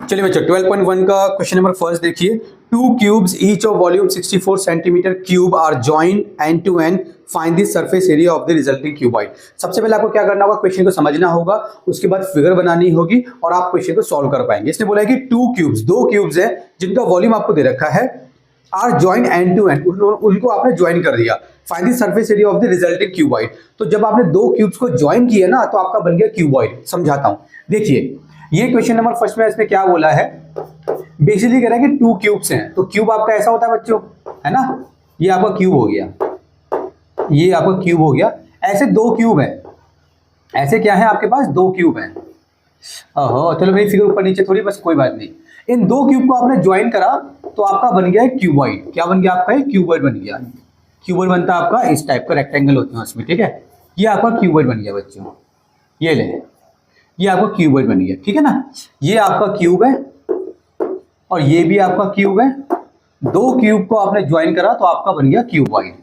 चलिए बच्चों 12.1 का क्वेश्चन नंबर फर्स्ट देखिए। Two cubes each of volume 64 centimetre cube are joined end to end, find the surface area of the resulting cuboid. सबसे पहले आपको क्या करना होगा, क्वेश्चन को समझना होगा, उसके बाद फिगर बनानी होगी और आप क्वेश्चन को सॉल्व कर पाएंगे। इसने बोला है कि टू क्यूब्स, दो क्यूब्स है जिनका वॉल्यूम आपको दे रखा है, are joined end to end, उनको आपने ज्वाइन कर दिया। Find the surface area of the resulting cuboid. तो जब आपने दो क्यूब्स को ज्वाइन किया ना तो आपका बन गया क्यूबॉइड। समझाता हूं, देखिए ये क्वेश्चन नंबर फर्स्ट में इसने क्या बोला है, बेसिकली कह रहा है कि टू क्यूब्स हैं। तो क्यूब आपका ऐसा होता है बच्चों, है ना, ये आपका क्यूब हो गया, ये आपका क्यूब हो गया। ऐसे दो क्यूब हैं, ऐसे क्या है आपके पास, दो क्यूब हैं। ओहो चलो भाई फिगर ऊपर नीचे थोड़ी, बस कोई बात नहीं। इन दो क्यूब को आपने ज्वाइन करा तो आपका बन गया क्यूबॉइड। क्या बन गया आपका, क्यूबॉइड बन गया। क्यूबॉइड बनता है आपका इस टाइप का, रेक्टेंगल होते हैं उसमें, ठीक है। ये आपका क्यूबॉइड बन गया बच्चों, ये ले, ये आपका क्यूबॉइड बन गया, ठीक है ना। ये आपका क्यूब है और ये भी आपका क्यूब है। दो क्यूब को आपने ज्वाइन करा तो आपका बन गया क्यूबॉइड।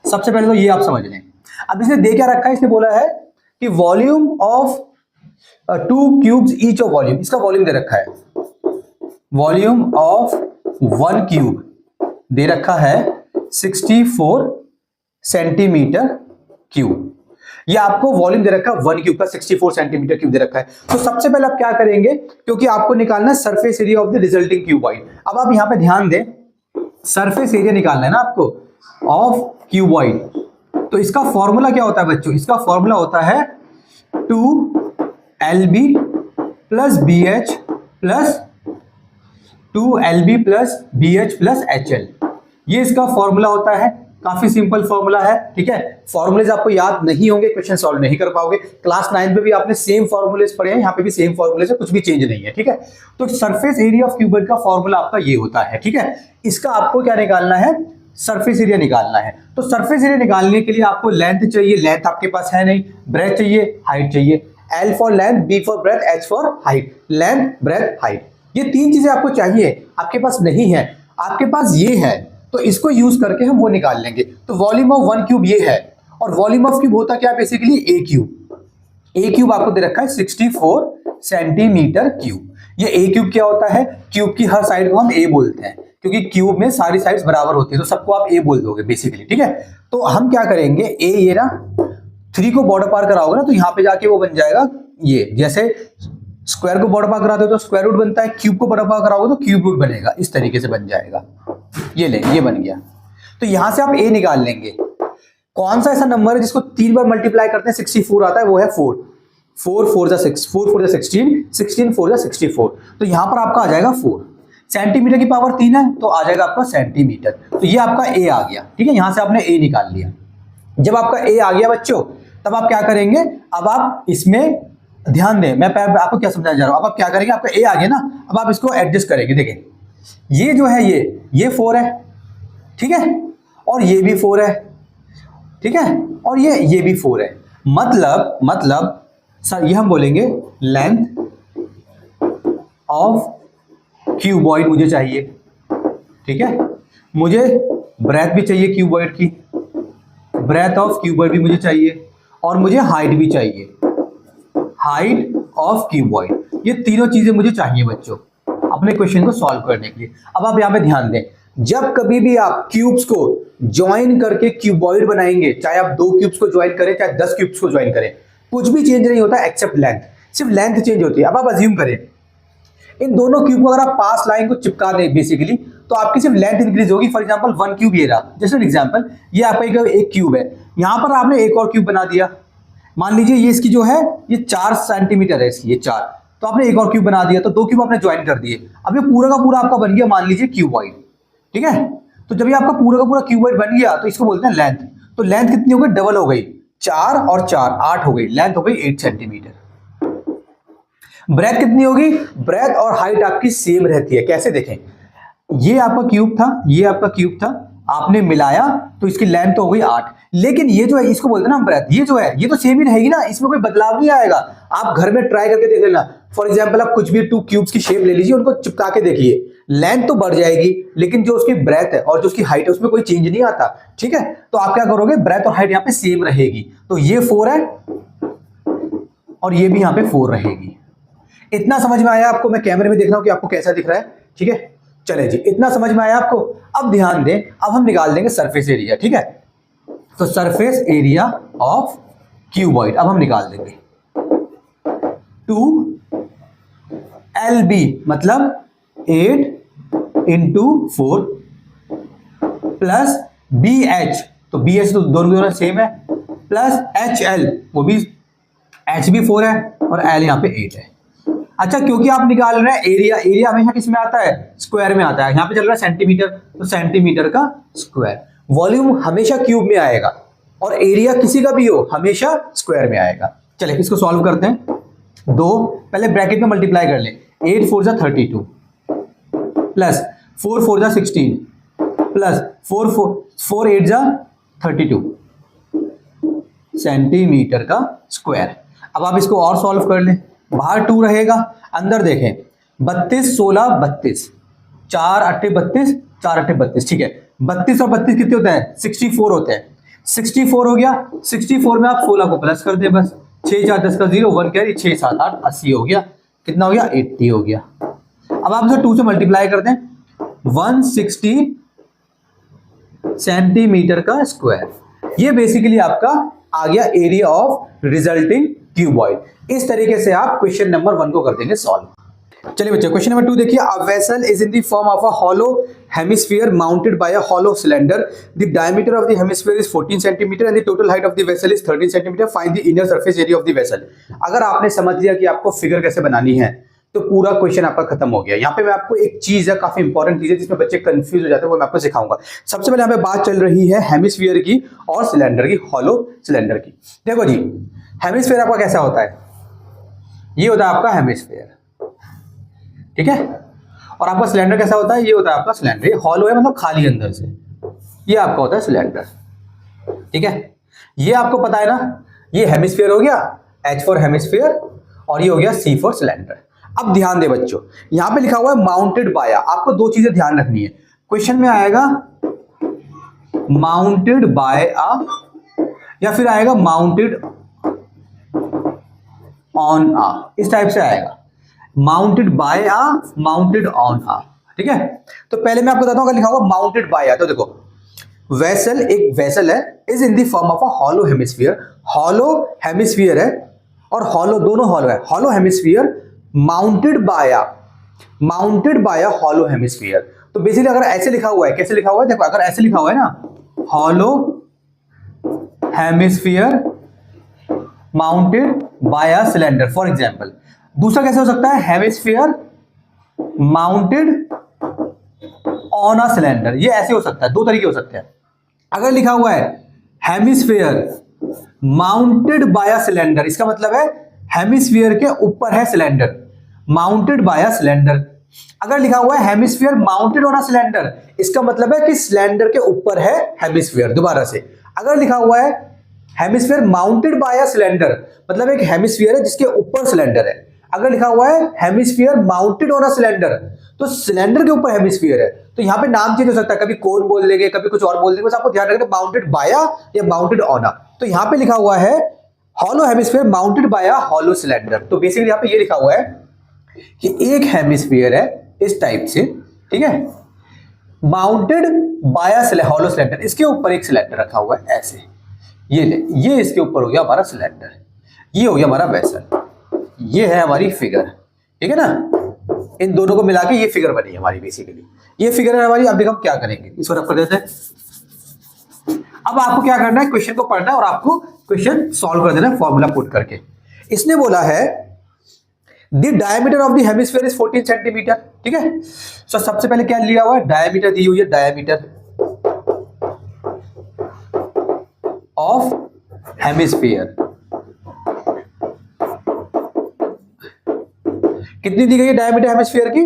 सबसे पहले तो ये आप समझ लें। अब इसने दे क्या रखा है, इसने बोला है कि volume of to cubes each of volume, इसका वॉल्यूम दे रखा है, वॉल्यूम ऑफ वन क्यूब दे रखा है 64 सेंटीमीटर क्यूब। ये आपको वॉल्यूम दे रखा है वन क्यूब का, 64 सेंटीमीटर क्यूब दे रखा है। तो सबसे पहले आप क्या करेंगे, क्योंकि आपको निकालना है surface area of the resulting cuboid. अब आप यहां पे ध्यान दें, सरफेस एरिया निकालना है ना आपको ऑफ क्यूबॉइड। तो इसका फॉर्मूला क्या होता है बच्चों, इसका फॉर्मूला होता है 2LB plus BH plus 2LB plus BH plus HL। ये इसका फॉर्मूला होता है, काफी सिंपल फॉर्मूला है, ठीक है। फॉर्मूलेज आपको याद नहीं होंगे, क्वेश्चन सॉल्व नहीं कर पाओगे। क्लास 9 में भी आपने सेम फॉर्मूलेज पढ़े हैं, यहाँ पे भी सेम फॉर्मूलेज है, कुछ भी चेंज नहीं है, ठीक है। तो सरफेस एरिया ऑफ क्यूबॉइड का फॉर्मूला आपका ये होता है, ठीक है। इसका आपको क्या निकालना है, सरफेस एरिया निकालना है। तो सरफेस एरिया निकालने के लिए आपको लेंथ चाहिए, लेंथ आपके पास है नहीं, ब्रेथ चाहिए, हाइट चाहिए। L for length, B for breadth, H for height. Length, breadth, height, ये तीन चीजें आपको चाहिए, आपके पास नहीं है, आपके पास ये है, तो इसको यूज करके हम वो निकाल लेंगे। तो वॉल्यूम ऑफ वन क्यूब ये है, और वॉल्यूम ऑफ क्यूब होता क्या है बेसिकली, ए क्यूब। ए क्यूब आपको दे रखा है 64 सेंटीमीटर क्यूब। ये ए क्यूब क्या होता है, क्यूब की हर साइड को हम ए बोलते हैं, क्योंकि क्यूब में सारी साइड्स बराबर होती है, तो सबको आप ए बोल दोगे बेसिकली, ठीक है। तो हम क्या करेंगे, ए ये ना 3 को बॉर्डर पार कराओगे ना तो यहाँ पे जाके वो बन जाएगा, ये जैसे स्क्वायर को बॉर्डर पार कराते हो तो स्क्वायर रूट बनता है, क्यूब को बॉर्डर पार कराओगे तो क्यूब रूट बनेगा, इस तरीके से बन जाएगा। ये ले, ये बन गया। तो यहां से आप ए निकाल लेंगे। कौन सा ऐसा नंबर है जिसको 3 बार मल्टीप्लाई करते हैं 64 आता है, वो है 4। 4 4 जा 6, 4 4 जा 16, 16 4 जा 64। तो यहां पर आपका आ जाएगा 4। सेंटीमीटर की पावर 3 है तो आ जाएगा आपका सेंटीमीटर। तो ये आपका ए आ गया, ठीक है। यहां से आपने ए निकाल लिया। जब आपका ए आ गया बच्चों, तब आप क्या करेंगे, अब आप इसमें ध्यान दें, मैं आपको क्या समझाने जा रहा हूं। अब आप क्या करेंगे, आपका ए आ गया ना, अब आप इसको एडजस्ट करेंगे। देखिए ये जो है, ये 4 है, ठीक है, और ये भी 4 है, ठीक है, और ये भी 4 है। मतलब सर ये हम बोलेंगे लेंथ ऑफ क्यूबॉइड मुझे चाहिए, ठीक है। मुझे ब्रेथ भी चाहिए क्यूबॉइड की, ब्रेथ ऑफ क्यूबॉइड भी मुझे चाहिए, और मुझे हाइट भी चाहिए, हाइट ऑफ क्यूबॉइड। ये तीनों चीजें मुझे चाहिए बच्चों अपने क्वेश्चन को सॉल्व करने के लिए। अब आप यहां पे ध्यान दें, जब कभी भी आप क्यूब्स को ज्वाइन करके क्यूबॉइड बनाएंगे, चाहे आप 2 क्यूब्स को ज्वाइन करें चाहे 10 क्यूब्स को ज्वाइन करें, कुछ भी चेंज नहीं होता एक्सेप्ट लेंथ, सिर्फ लेंथ चेंज होती है। अब आप अज्यूम करें इन दोनों क्यूब को अगर आप पास लाइन को चिपका दें बेसिकली, तो आपकी सिर्फ लेंथ इंक्रीज होगी। फॉर एग्जांपल 1 क्यूब ये रहा, जैसे एग्जांपल ये आपका एक क्यूब है, यहां पर आपने एक और क्यूब बना दिया। मान लीजिए ये इसकी जो है ये 4 सेंटीमीटर है इसकी, ये 4, तो आपने एक और क्यूब बना दिया, तो 2 क्यूब आपने ज्वाइन कर दिए। अब ये पूरा का पूरा आपका बन गया मान लीजिए क्यूबॉइड, ठीक है। तो जब ये आपका पूरा का पूरा क्यूबॉइड बन गया तो इसको बोलते हैं लेंथ। तो लेंथ कितनी हो गई, डबल हो गई, 4 और 4 8 हो गई, लेंथ हो गई 8 सेंटीमीटर। ब्रेथ कितनी होगी, ब्रेथ और हाइट आपकी सेम रहती है। कैसे देखें, ये आपका क्यूब था, ये आपका क्यूब था, आपने मिलाया तो इसकी लेंथ तो हो गई 8, लेकिन ये जो है इसको बोलते हैं ना ब्रेथ, ये जो है ये तो सेम ही रहेगी ना, इसमें कोई बदलाव नहीं आएगा। आप घर में ट्राई करके देख लेना। फॉर एग्जांपल आप कुछ भी 2 क्यूब्स की शेप ले लीजिए, उनको चिपका के देखिए, लेंथ तो बढ़ जाएगी लेकिन जो उसकी ब्रेथ है और जो उसकी हाइट है उसमें कोई चेंज नहीं आता, ठीक है। तो आप क्या करोगे, ब्रेथ और हाइट यहाँ पे सेम रहेगी। तो ये 4 है और ये भी यहाँ पे 4 रहेगी। इतना समझ में आया आपको? मैं कैमरे में देख रहा हूं कि आपको कैसा दिख रहा है, ठीक है। चले जी, इतना समझ में आया आपको? अब ध्यान दें, अब हम निकाल देंगे सरफेस एरिया, ठीक है। तो सरफेस एरिया ऑफ क्यूबॉइड अब हम निकाल देंगे। 2LB मतलब 8 इंटू 4 प्लस BH, तो BH तो दोनों सेम है, प्लस HL, वो भी H भी 4 है और L यहाँ पे 8 है। अच्छा, क्योंकि आप निकाल रहे हैं एरिया, एरिया हमेशा किस में आता है? स्क्वायर में आता है। यहाँ पे चल रहा है सेंटीमीटर, तो सेंटीमीटर का स्क्वायर। वॉल्यूम हमेशा क्यूब में आएगा और एरिया किसी का भी हो हमेशा स्क्वायर में आएगा। चलिए इसको सॉल्व करते हैं। दो पहले ब्रैकेट में मल्टीप्लाई कर लें। 8 4 जा 32 प्लस 4 4 जा 16 प्लस 4 8 जा 32 सेंटीमीटर का स्क्वायर। अब आप इसको और सॉल्व कर लें। बाहर 2 रहेगा, अंदर देखें 32 16 32, 4 8 32, 4 8 32, ठीक है। 32 और 32 कितने होते हैं? 64 होते हैं। 64 हो गया। 64 में आप 16 को प्लस कर दें बस। 6 4 10 का 0, 1 कैरी, 6 7 8 80 हो गया। कितना हो गया? 80 हो गया। अब आप इसे 2 से मल्टीप्लाई कर दें। 160 सेंटीमीटर का स्क्वायर। ये बेसिकली आपका आ गया एरिया ऑफ रिजल्टिंग क्यूबॉइड। इस तरीके से आप क्वेश्चन नंबर 1 को कर देंगे सॉल्व। चलिए बच्चों, क्वेश्चन नंबर 2 देखिए। A vessel is in the form of a hollow hemisphere mounted by a hollow cylinder. The diameter of the hemisphere is 14 centimetre and the total height of the vessel is 13 centimetre. Find the inner surface area of the vessel. अगर आपने समझ लिया कि आपको figure कैसे बनानी है तो पूरा क्वेश्चन आपका खत्म हो गया। यहाँ पे मैं आपको एक चीज है, काफी इंपॉर्टेंट चीज है जिसमें बच्चे कंफ्यूज हो जाते हैं, वो मैं आपको सिखाऊंगा। सबसे पहले यहाँ पे बात चल रही है हेमिस्फीयर की और सिलेंडर की, हॉलो सिलेंडर की। देखो जी, हेमिस्फीयर आपका कैसा होता है? ये होता है आपका हेमिस्फीयर, ठीक है। और आपका सिलेंडर कैसा होता है? ये होता है आपका सिलेंडर। ये हॉलो है मतलब खाली अंदर से, ये आपका होता है सिलेंडर, ठीक है। ये आपको पता है ना, ये हेमिस्फीयर हो गया, H फॉर हेमिस्फीयर, और ये हो गया C फॉर सिलेंडर। अब ध्यान दे बच्चों, यहां पे लिखा हुआ है माउंटेड बाय। आपको दो चीजें ध्यान रखनी है। क्वेश्चन में आएगा माउंटेड बाय अ, या फिर आएगा माउंटेड ऑन अ, इस टाइप से आएगा। Mounted by a, mounted on a, ठीक है। तो पहले मैं आपको बताता हूं, अगर लिखा हुआ माउंटेड बाय अ, तो देखो वेसल, एक वेसल है, is in the form of a hollow hemisphere. Hollow hemisphere है और हॉलो, दोनों हॉलो है। Hollow hemisphere mounted by a hollow hemisphere. तो बेसिकली अगर ऐसे लिखा हुआ है, कैसे लिखा हुआ है? देखो, अगर ऐसे लिखा हुआ है ना, hollow hemisphere mounted by a cylinder, for example. दूसरा कैसे हो सकता है? Hemisphere mounted on a cylinder. ये ऐसे हो सकता है, दो तरीके हो सकते हैं। अगर लिखा हुआ है hemisphere mounted by a cylinder, इसका मतलब है हेमिस्फीयर के ऊपर है cylinder, mounted by a cylinder. अगर लिखा हुआ है hemisphere mounted on a cylinder, इसका मतलब है कि सिलेंडर के ऊपर है हेमिस्फीयर। दोबारा से, अगर लिखा हुआ है hemisphere mounted by a cylinder, मतलब एक हेमिस्फीयर है जिसके ऊपर सिलेंडर है। अगर लिखा हुआ है hemisphere mounted on a cylinder, तो सिलेंडर के ऊपर हेमिस्फीयर है। तो यहां पे नाम चेंज हो सकता है, कभी कोन बोल देंगे, कभी कुछ और बोल देंगे, बस आपको ध्यान रखना माउंटेड बाय अ या माउंटेड ऑन अ। तो यहां पे लिखा हुआ है hollow hemisphere mounted by a hollow cylinder. तो बेसिकली यहां पे ये लिखा हुआ है कि एक हेमिस्फीयर है इस टाइप से, ठीक है, mounted by a hollow cylinder, इसके ऊपर एक सिलेंडर रखा हुआ है ऐसे। ये ले, ये इसके ऊपर हो गया हमारा सिलेंडर, ये हो गया हमारा वेसल, ये है हमारी फिगर, ठीक है ना। इन दोनों को मिला के ये फिगर बनी हमारी, बेसिकली ये फिगर है हमारी। अब देखो हम क्या करेंगे, इसको रख कर देते हैं। अब आपको क्या करना है, क्वेश्चन को पढ़ना है और आपको क्वेश्चन सॉल्व कर देना है फॉर्मूला पुट करके। इसने बोला है the diameter of the hemisphere is 14 centimetre, ठीक है। सो सबसे पहले क्या लिया हुआ है? डायमीटर दी हुई है, डायमीटर ऑफ हेमिस्फीयर कितनी दी गई है? डायमीटर हेमिस्फीयर की,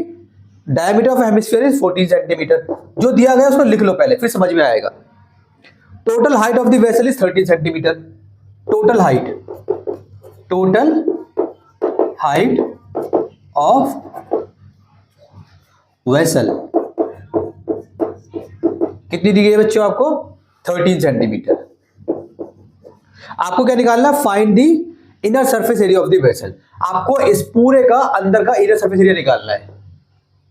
diameter of hemisphere is 14 centimetre. जो दिया गया उसको लिख लो पहले, फिर समझ में आएगा। Total height of the vessel is 13 centimetre. Total height of vessel कितनी दी गई है बच्चों आपको? 13 सेंटीमीटर। आपको क्या निकालना? Find the inner surface area of the vessel. आपको इस पूरे का अंदर का इनर सरफेस एरिया निकालना है,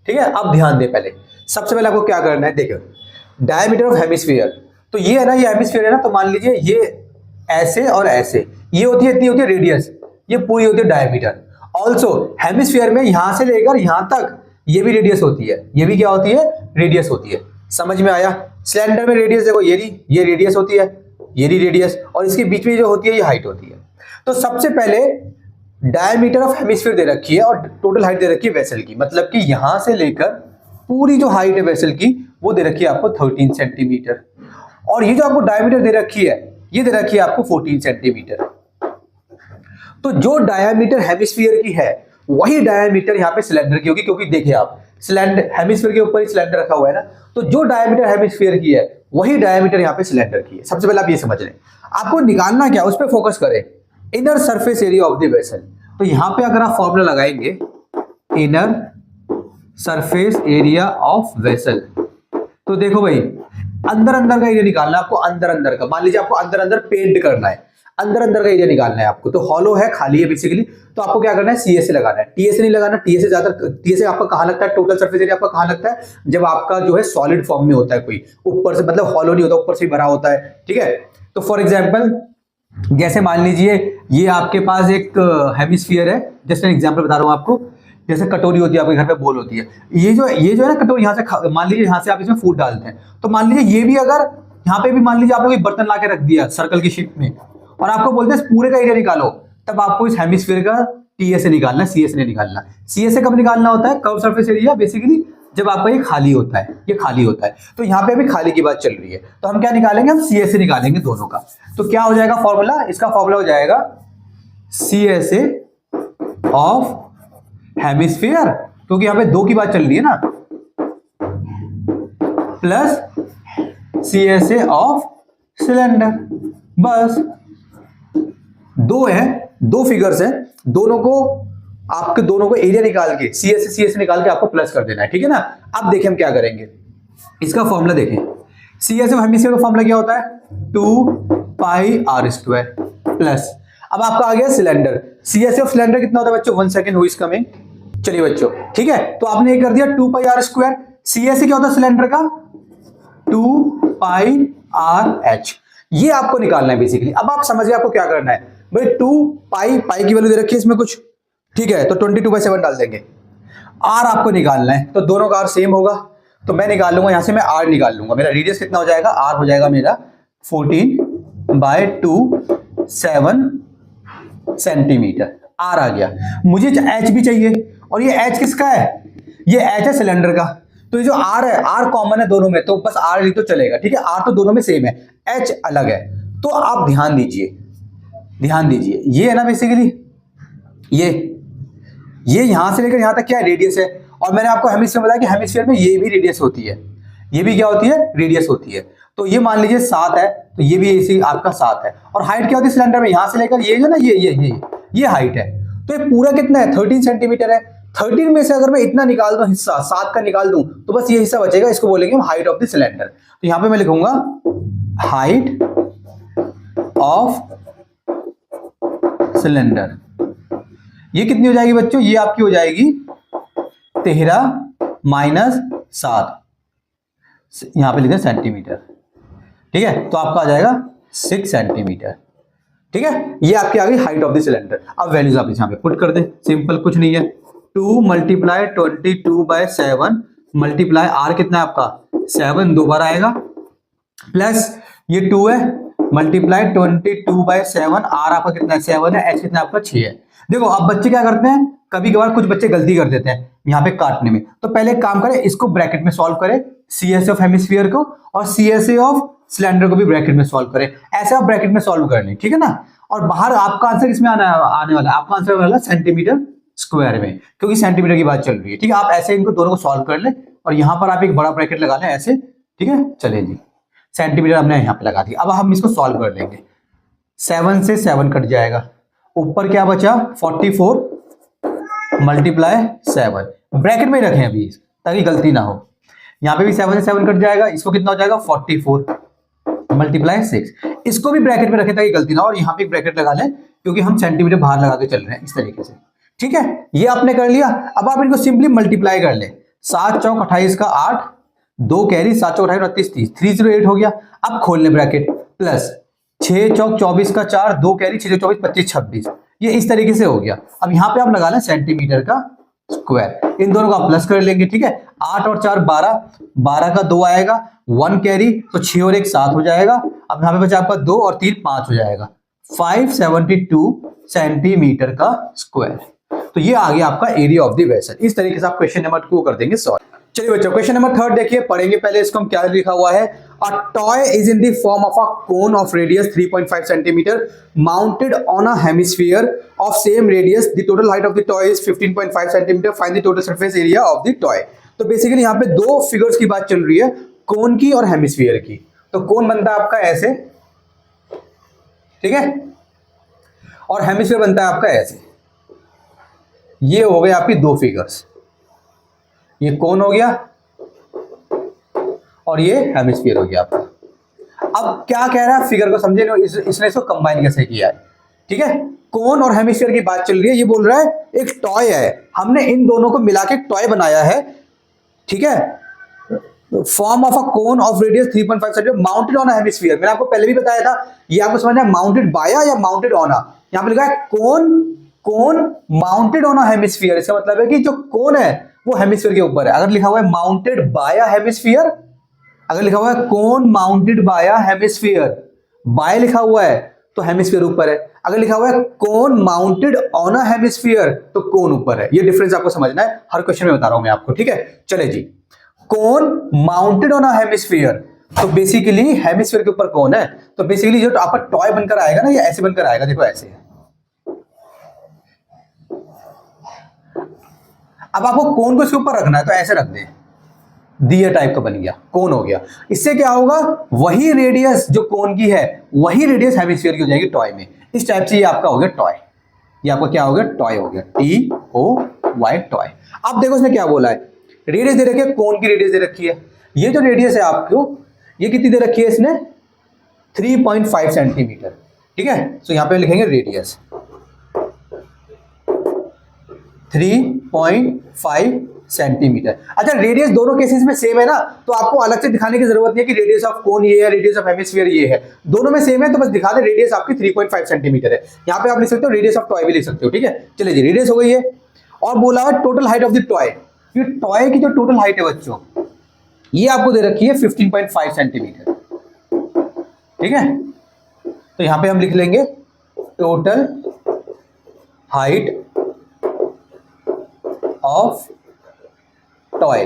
ठीक है। अब ध्यान दे, पहले सबसे पहले आपको क्या करना है, देखो डायमीटर ऑफ हेमिस्फीयर, तो ये है ना, ये हेमिस्फीयर है ना, तो मान लीजिए ये ऐसे और ऐसे, ये होती है, इतनी होती है रेडियस, ये पूरी होती है डायमीटर। ऑल्सो हेमिस्फीयर में यहां से लेकर यहां तक ये भी रेडियस होती है, ये भी क्या होती है, रेडियस होती है। समझ में आया? सिलेंडर में रेडियस देखो, ये रेडियस होती है, ये रेडियस, और इसके बीच में जो होती है ये हाइट होती है। तो सबसे पहले डायमीटर ऑफ हेमिस्फीयर दे रखी है और टोटल हाइट दे रखी है वेसल की, मतलब कि यहां से लेकर पूरी जो हाइट है वेसल की वो दे रखी है आपको 13 सेंटीमीटर, और ये जो आपको डायमीटर दे रखी है ये दे रखी है आपको 14 सेंटीमीटर। तो जो डायमीटर हेमिस्फीयर की है वही डायमीटर यहाँ पे सिलेंडर की होगी, क्योंकि देखिए आप सिलेंडर हेमिस्फीयर के ऊपर ही सिलेंडर रखा हुआ है ना, तो जो डायमीटर हेमिस्फीयर की है वही डायमीटर यहाँ पे सिलेंडर की है। सबसे पहले आप ये समझ लें, आपको निकालना क्या, उस पर फोकस करें, inner surface area of the vessel. तो यहां पे अगर आप फॉर्मूला लगाएंगे inner surface area of vessel, तो देखो भाई अंदर अंदर का एरिया निकालना है आपको, अंदर अंदर का। मान लीजिए आपको अंदर अंदर पेंट करना है, अंदर अंदर का एरिया निकालना है आपको, तो हॉलो है, खाली है बेसिकली, तो आपको क्या करना है, सीएसए लगाना है। टीएसए नहीं लगाना, टीएसए ज्यादा, टीएसए आपका कहां लगता है, टोटल सरफेस एरिया आपका कहां लगता है, जब आपका जो है सॉलिड फॉर्म में होता है, कोई ऊपर से, मतलब हॉलो नहीं होता, ऊपर से भरा होता है, ठीक है। तो फॉर एग्जाम्पल जैसे मान लीजिए ये आपके पास एक हेमिस्फीयर है, जैसे एग्जांपल बता रहा हूं आपको, जैसे कटोरी होती है आपके घर पे, बोल होती है, ये जो है ना कटोरी, यहाँ से मान लीजिए यहाँ से आप इसमें फूड डालते हैं, तो मान लीजिए ये भी अगर यहाँ पे भी मान लीजिए आपने कोई बर्तन ला के रख दिया सर्कल की शेप में, और आपको बोलते हैं पूरे का एरिया निकालो, तब आपको इस हेमिस्फीयर का टीएसए निकालना है, सीएसए नहीं निकालना। सीएसए कब निकालना होता है, कर्व सरफेस एरिया, बेसिकली जब आपका ये खाली होता है, ये खाली होता है। तो यहाँ पे अभी खाली की बात चल रही है, तो हम क्या निकालेंगे, हम सीएसए निकालेंगे दोनों का। तो क्या हो जाएगा फॉर्मूला, इसका फॉर्मूला हो जाएगा सीएसए ऑफ हेमिस्फीयर, क्योंकि यहाँ पे दो की बात चल रही है ना, प्लस सीएसए ऑफ सिलेंडर। बस दो है, दो फिगर्स है, दोनों को आपके दोनों को एरिया निकाल के सीएसए निकाल के आपको प्लस कर देना है, ठीक है ना। अब देखें हम क्या करेंगे, इसका फॉर्मूला देखें, सीएसए ऑफ हेमिस्फीयर का फॉर्मूला क्या होता है, 2πr² प्लस, अब आपका आ गया सिलेंडर, सीएसए ऑफ सिलेंडर कितना होता है बच्चों, 1 सेकंड हुई कमिंग, चलिए बच्चों ठीक है, तो आपने ये कर दिया 2πr², सीएसए क्या होता है सिलेंडर का, 2πrh, ये आपको निकालना है बेसिकली। अब आप समझिए आपको क्या करना है भाई, 2π की वैल्यू दे रखी है इसमें कुछ, ठीक है, तो 22/7 डाल देंगे। आर आपको निकालना है, तो दोनों का आर सेम होगा, तो मैं निकाल लूंगा यहां से, मैं आर निकाल लूंगा, मेरा रेडियस कितना हो जाएगा, आर हो जाएगा मेरा 14/27 सेंटीमीटर, आर आ गया। मुझे एच भी चाहिए, और ये एच किसका है, ये एच है सिलेंडर का, तो ये जो आर है, आर कॉमन है दोनों में, तो बस आर लिख तो चलेगा, ठीक है, आर तो दोनों में सेम है, एच अलग है। तो आप ध्यान दीजिए, ये है ना बेसिकली, ये यहां से लेकर यहां तक क्या है, रेडियस है, और मैंने आपको हेमिस्फीयर बताया कि हेमिस्फीयर में ये भी रेडियस होती है, ये भी क्या होती है, रेडियस होती है। तो ये मान लीजिए 7 है, तो ये भी इसी आपका 7 है, और हाइट क्या होती है सिलेंडर में, यहां से लेकर ये जो ना ये हाइट है, तो ये पूरा कितना है, 13 सेंटीमीटर है। 13 में से अगर मैं इतना निकाल दूं हिस्सा, 7 का निकाल दूं, तो बस ये हिस्सा बचेगा, इसको बोलेंगे हम हाइट ऑफ द सिलेंडर। तो यहां पे मैं लिखूंगा हाइट ऑफ सिलेंडर, ये कितनी हो जाएगी बच्चों, ये आपकी हो जाएगी 13 - 7, यहां पे लिखें सेंटीमीटर, ठीक है, तो आपका आ जाएगा 6 सेंटीमीटर, ठीक है, ये आपकी आ गई हाइट ऑफ द सिलेंडर। अब वैल्यूज आप यहां पे पुट कर दे, सिंपल, कुछ नहीं है, 2 × 22/7 मल्टीप्लाई आर कितना है आपका 7, 2 बार आएगा, प्लस ये 2 है, मल्टीप्लाई 22/7, आर आपका कितना है 7 है, एच कितना आपका 6 है। देखो अब बच्चे क्या करते हैं, कभी कभार कुछ बच्चे गलती कर देते हैं यहाँ पे काटने में, तो पहले एक काम करें, इसको ब्रैकेट में सॉल्व करें, सीएसए ऑफ हेमिस्फीयर को और सीएसए ऑफ सिलेंडर को भी ब्रैकेट में सॉल्व करें, ऐसे आप ब्रैकेट में सॉल्व करनी, ठीक है ना। और बाहर आपका आंसर किसमें आने वाला है, आपका आंसर वाला सेंटीमीटर स्क्वायर में, क्योंकि सेंटीमीटर की बात चल रही है, ठीक है। आप ऐसे इनको दोनों को सॉल्व कर ले, और यहाँ पर आप एक बड़ा ब्रैकेट लगा लें ऐसे, ठीक है, चलिए जी, सेंटीमीटर हमने यहाँ पे लगा दिया। अब हम इसको सॉल्व कर लेंगे, 7 से 7 कट जाएगा, ऊपर क्या बचा 44 मल्टीप्लाई 7, ब्रैकेट में ही रखें अभी ताकि गलती ना हो, यहाँ पे भी 7 से 7 कट जाएगा, इसको कितना हो जाएगा 44 मल्टीप्लाई 6, इसको भी ब्रैकेट में रखें ताकि गलती ना हो, और यहाँ पे एक ब्रैकेट लगा लें क्योंकि हम सेंटीमीटर बाहर लगा के चल रहे हैं इस तरीके से। ठीक है, ये आपने कर लिया। अब आप इनको सिंपली मल्टीप्लाई कर ले। 7 चौक 28 का 8, 2 कैरी 7 चौक 28 29 30, 308 हो गया। अब खोल ले ब्रैकेट, प्लस 6 चौक 24 का 4, 2 कैरी 6 चौक 24 25 26, ये इस तरीके से हो गया। अब यहाँ पे आप लगा लें सेंटीमीटर का स्क्वायर, इन दोनों का प्लस कर लेंगे। ठीक है, 8 और 4 12, 12 का 2 आएगा, 1 कैरी तो 6 और 1 7 हो जाएगा। अब यहाँ पे बचा आपका 2 और 3 5 हो जाएगा, 572 सेंटीमीटर का स्क्वायर। तो ये आ गया आपका एरिया ऑफ द वेसल। इस तरीके से आप क्वेश्चन नंबर 2 कर देंगे सॉल्व। चलिए बच्चों, क्वेश्चन नंबर 3 देखिए, पढ़ेंगे पहले इसको हम। क्या लिखा हुआ है, a toy is in the form of a cone of radius 3.5 centimetre mounted on a hemisphere of same radius, the total height of the toy is 15.5 centimetre, find the total surface area of the toy. तो basically यहाँ पे दो figures की बात चल रही है, कोन की और हेमिस्फीयर की। तो कोन बनता है आपका ऐसे, ठीक है, और हेमिस्फीयर बनता है आपका ऐसे। ये हो गए आपकी दो फिगर्स, ये कोन हो गया और ये हेमिस्फीयर हो गया आपका। अब क्या कह रहा है, फिगर को समझे, इसने इसको कंबाइन कैसे किया है। ठीक है, कोन और हेमिस्फीयर की बात चल रही है। ये बोल रहा है एक टॉय है, हमने इन दोनों को मिला के टॉय बनाया है। ठीक है, form of a cone of radius 3.5 centimetre mounted on a hemisphere. मैंने आपको पहले भी बताया था, ये आपको समझना है माउंटेड बाया या माउंटेड ऑन अ। यहां पे लिखा है कोन माउंटेड ऑन अ हेमिस्फीयर। इसका मतलब है कि जो कोन है वो हेमिस्फीयर के ऊपर है। अगर लिखा हुआ है माउंटेड बाया हेमिस्फीयर, अगर लिखा हुआ है कोन माउंटेड बाया हेमिस्फीयर, बाय लिखा हुआ है तो हेमिस्फीयर ऊपर है। अगर लिखा हुआ है कोन माउंटेड ऑन अ हेमिस्फीयर तो कोन ऊपर है। ये डिफरेंस आपको समझना है, हर क्वेश्चन में बता रहा हूं मैं आपको। ठीक है, चले जी, कोन माउंटेड ऑन अ हेमिस्फीयर, तो बेसिकली हेमिस्फीयर के ऊपर कोन है। तो बेसिकली जो आपका टॉय बनकर आएगा ना, ये ऐसे बनकर आएगा, देखो ऐसे। अब आपको कोन को इसके ऊपर रखना है तो ऐसे रख दे, दिया टाइप का बन गया, कोन हो गया। इससे क्या होगा, वही रेडियस जो कोन की है वही रेडियस हेमिस्फीयर की हो जाएगी टॉय में। इस टाइप से ये आपका हो गया टॉय, ये आपका क्या हो गया, टॉय हो गया, TOY टॉय। अब देखो इसने क्या बोला है, रेडियस दे रखी है, कोन की रेडियस दे रखी है। ये जो रेडियस है आपको, ये कितनी दे रखी है इसने, 3.5 सेंटीमीटर। ठीक है, तो यहां पे लिखेंगे रेडियस 3.5 सेंटीमीटर। अच्छा, रेडियस दोनों केसेस में सेम है ना, तो आपको अलग से दिखाने की जरूरत नहीं है कि रेडियस ऑफ कोन ये है, रेडियस ऑफ हेमिस्फीयर ये है। दोनों में सेम है, तो बस दिखा दे रेडियस आपकी 3.5 सेंटीमीटर है। यहां पे आप लिख सकते हो रेडियस ऑफ टॉय भी लिख सकते हो। ठीक है, चलिए जी, रेडियस हो गई है। और बोला है total height of the toy, ये टॉय की जो टोटल हाइट है बच्चों, ये आपको दे रखी है 15.5 सेंटीमीटर। ठीक है, तो यहां पे हम लिख लेंगे टोटल हाइट ऑफ टॉय,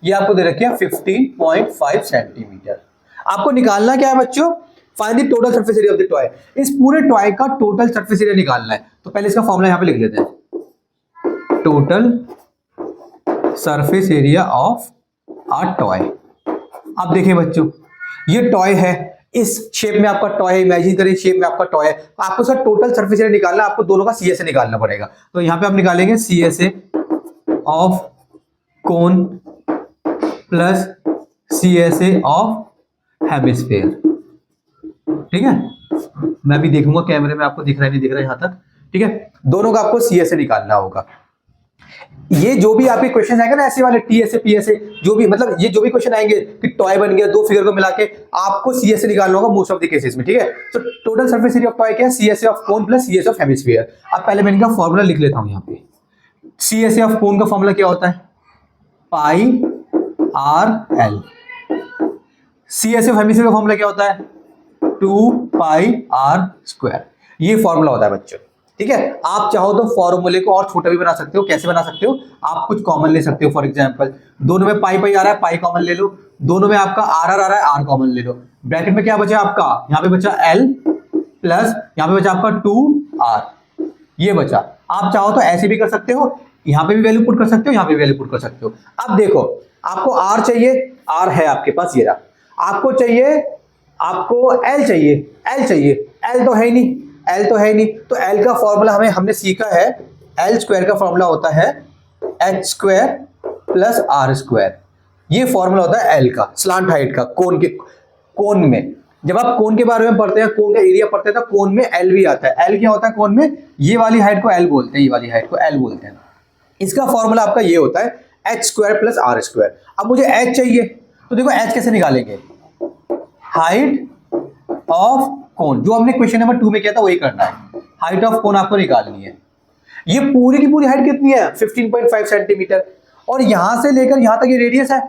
ये आपको दे रखी है 15.5 सेंटीमीटर। आपको निकालना क्या है बच्चों, find the total surface area of the toy. इस पूरे टॉय का टोटल सरफेस एरिया निकालना है। तो पहले इसका फॉर्मूला यहां पे लिख लेते हैं, total surface area of a toy. अब देखिए बच्चों, ये टॉय है, इस शेप में आपका टॉय है, इमेजिन करिए शेप में आपका टॉय है। आपको सर टोटल सरफेस एरिया निकालना, आपको दोनों का CSA निकालना पड़ेगा। तो यहां पे आप निकालेंगे CSA of cone plus CSA of hemisphere. ठीक है, मैं भी देखूंगा कैमरे में, आपको दिख रहा है नहीं दिख रहा है यहां तक। ठीक है, दोनों का आपको CSA निकालना होगा। ये जो भी आपके क्वेश्चन आएंगे ना ऐसे वाले, TSA PSA, जो भी मतलब ये जो भी क्वेश्चन आएंगे कि टॉय बन गया, दो फिगर को मिला के आपको CSA निकालना होगा मोस्ट ऑफ द केसेस में। ठीक है, तो total surface area of toy क्या है, CSA of cone plus CSA of hemisphere. अब पहले मैं इनका फॉर्मूला लिख लेता हूं। यहाँ पे CSA ऑफ कोन का फॉर्मूला क्या होता है, πRL। CSA ऑफ हेमिस्फीयर का फॉर्मूला क्या होता है, 2πr²। ये फॉर्मूला होता है बच्चों। ठीक है, आप चाहो तो फॉर्मूले को और छोटा भी बना सकते हो। कैसे बना सकते हो, आप कुछ कॉमन ले सकते हो। फॉर एग्जांपल, दोनों में पाई आ रहा है, पाई कॉमन ले लो। दोनों में आपका RR आ रहा है, R कॉमन ले लो। ब्रैकेट में क्या बचा आपका, यहाँ पे बचा L प्लस यहाँ पे बचा आपका 2R, ये बचा। आप चाहो तो ऐसे भी कर सकते हो, यहाँ पे भी वैल्यू पुट कर सकते हो, यहाँ पे वैल्यू पुट कर सकते हो। अब देखो, आपको R चाहिए, R है आपके पास, ये रहा। आपको चाहिए, आपको L चाहिए, L चाहिए, L तो है ही नहीं, L तो है नहीं। तो L का फॉर्मूला हमने सीखा है, L स्क्वायर का फॉर्मूला होता है H square plus R square. ये फॉर्मूला होता है L का, स्लांट हाइट का, कोन में। जब आप कोन के बारे में पढ़ते हैं, कोन का एरिया पढ़ते हैं, तो कोन में एल भी आता है। एल क्या होता है कोन में? ये वाली हाइट को एल बोलते हैं, ये वाली हाइट को एल बोलते हैं। इसका फॉर्मूला आपका ये होता है H square plus R square. अब मुझे एच चाहिए, तो देखो एच कैसे निकालेंगे? हाइट ऑफ कोन, जो हमने क्वेश्चन नंबर 2 में किया था वही करना है। हाइट ऑफ कोन आपको निकालनी है। ये पूरी की पूरी हाइट कितनी है? 15.5 सेंटीमीटर। और यहां से लेकर यहां तक ये रेडियस है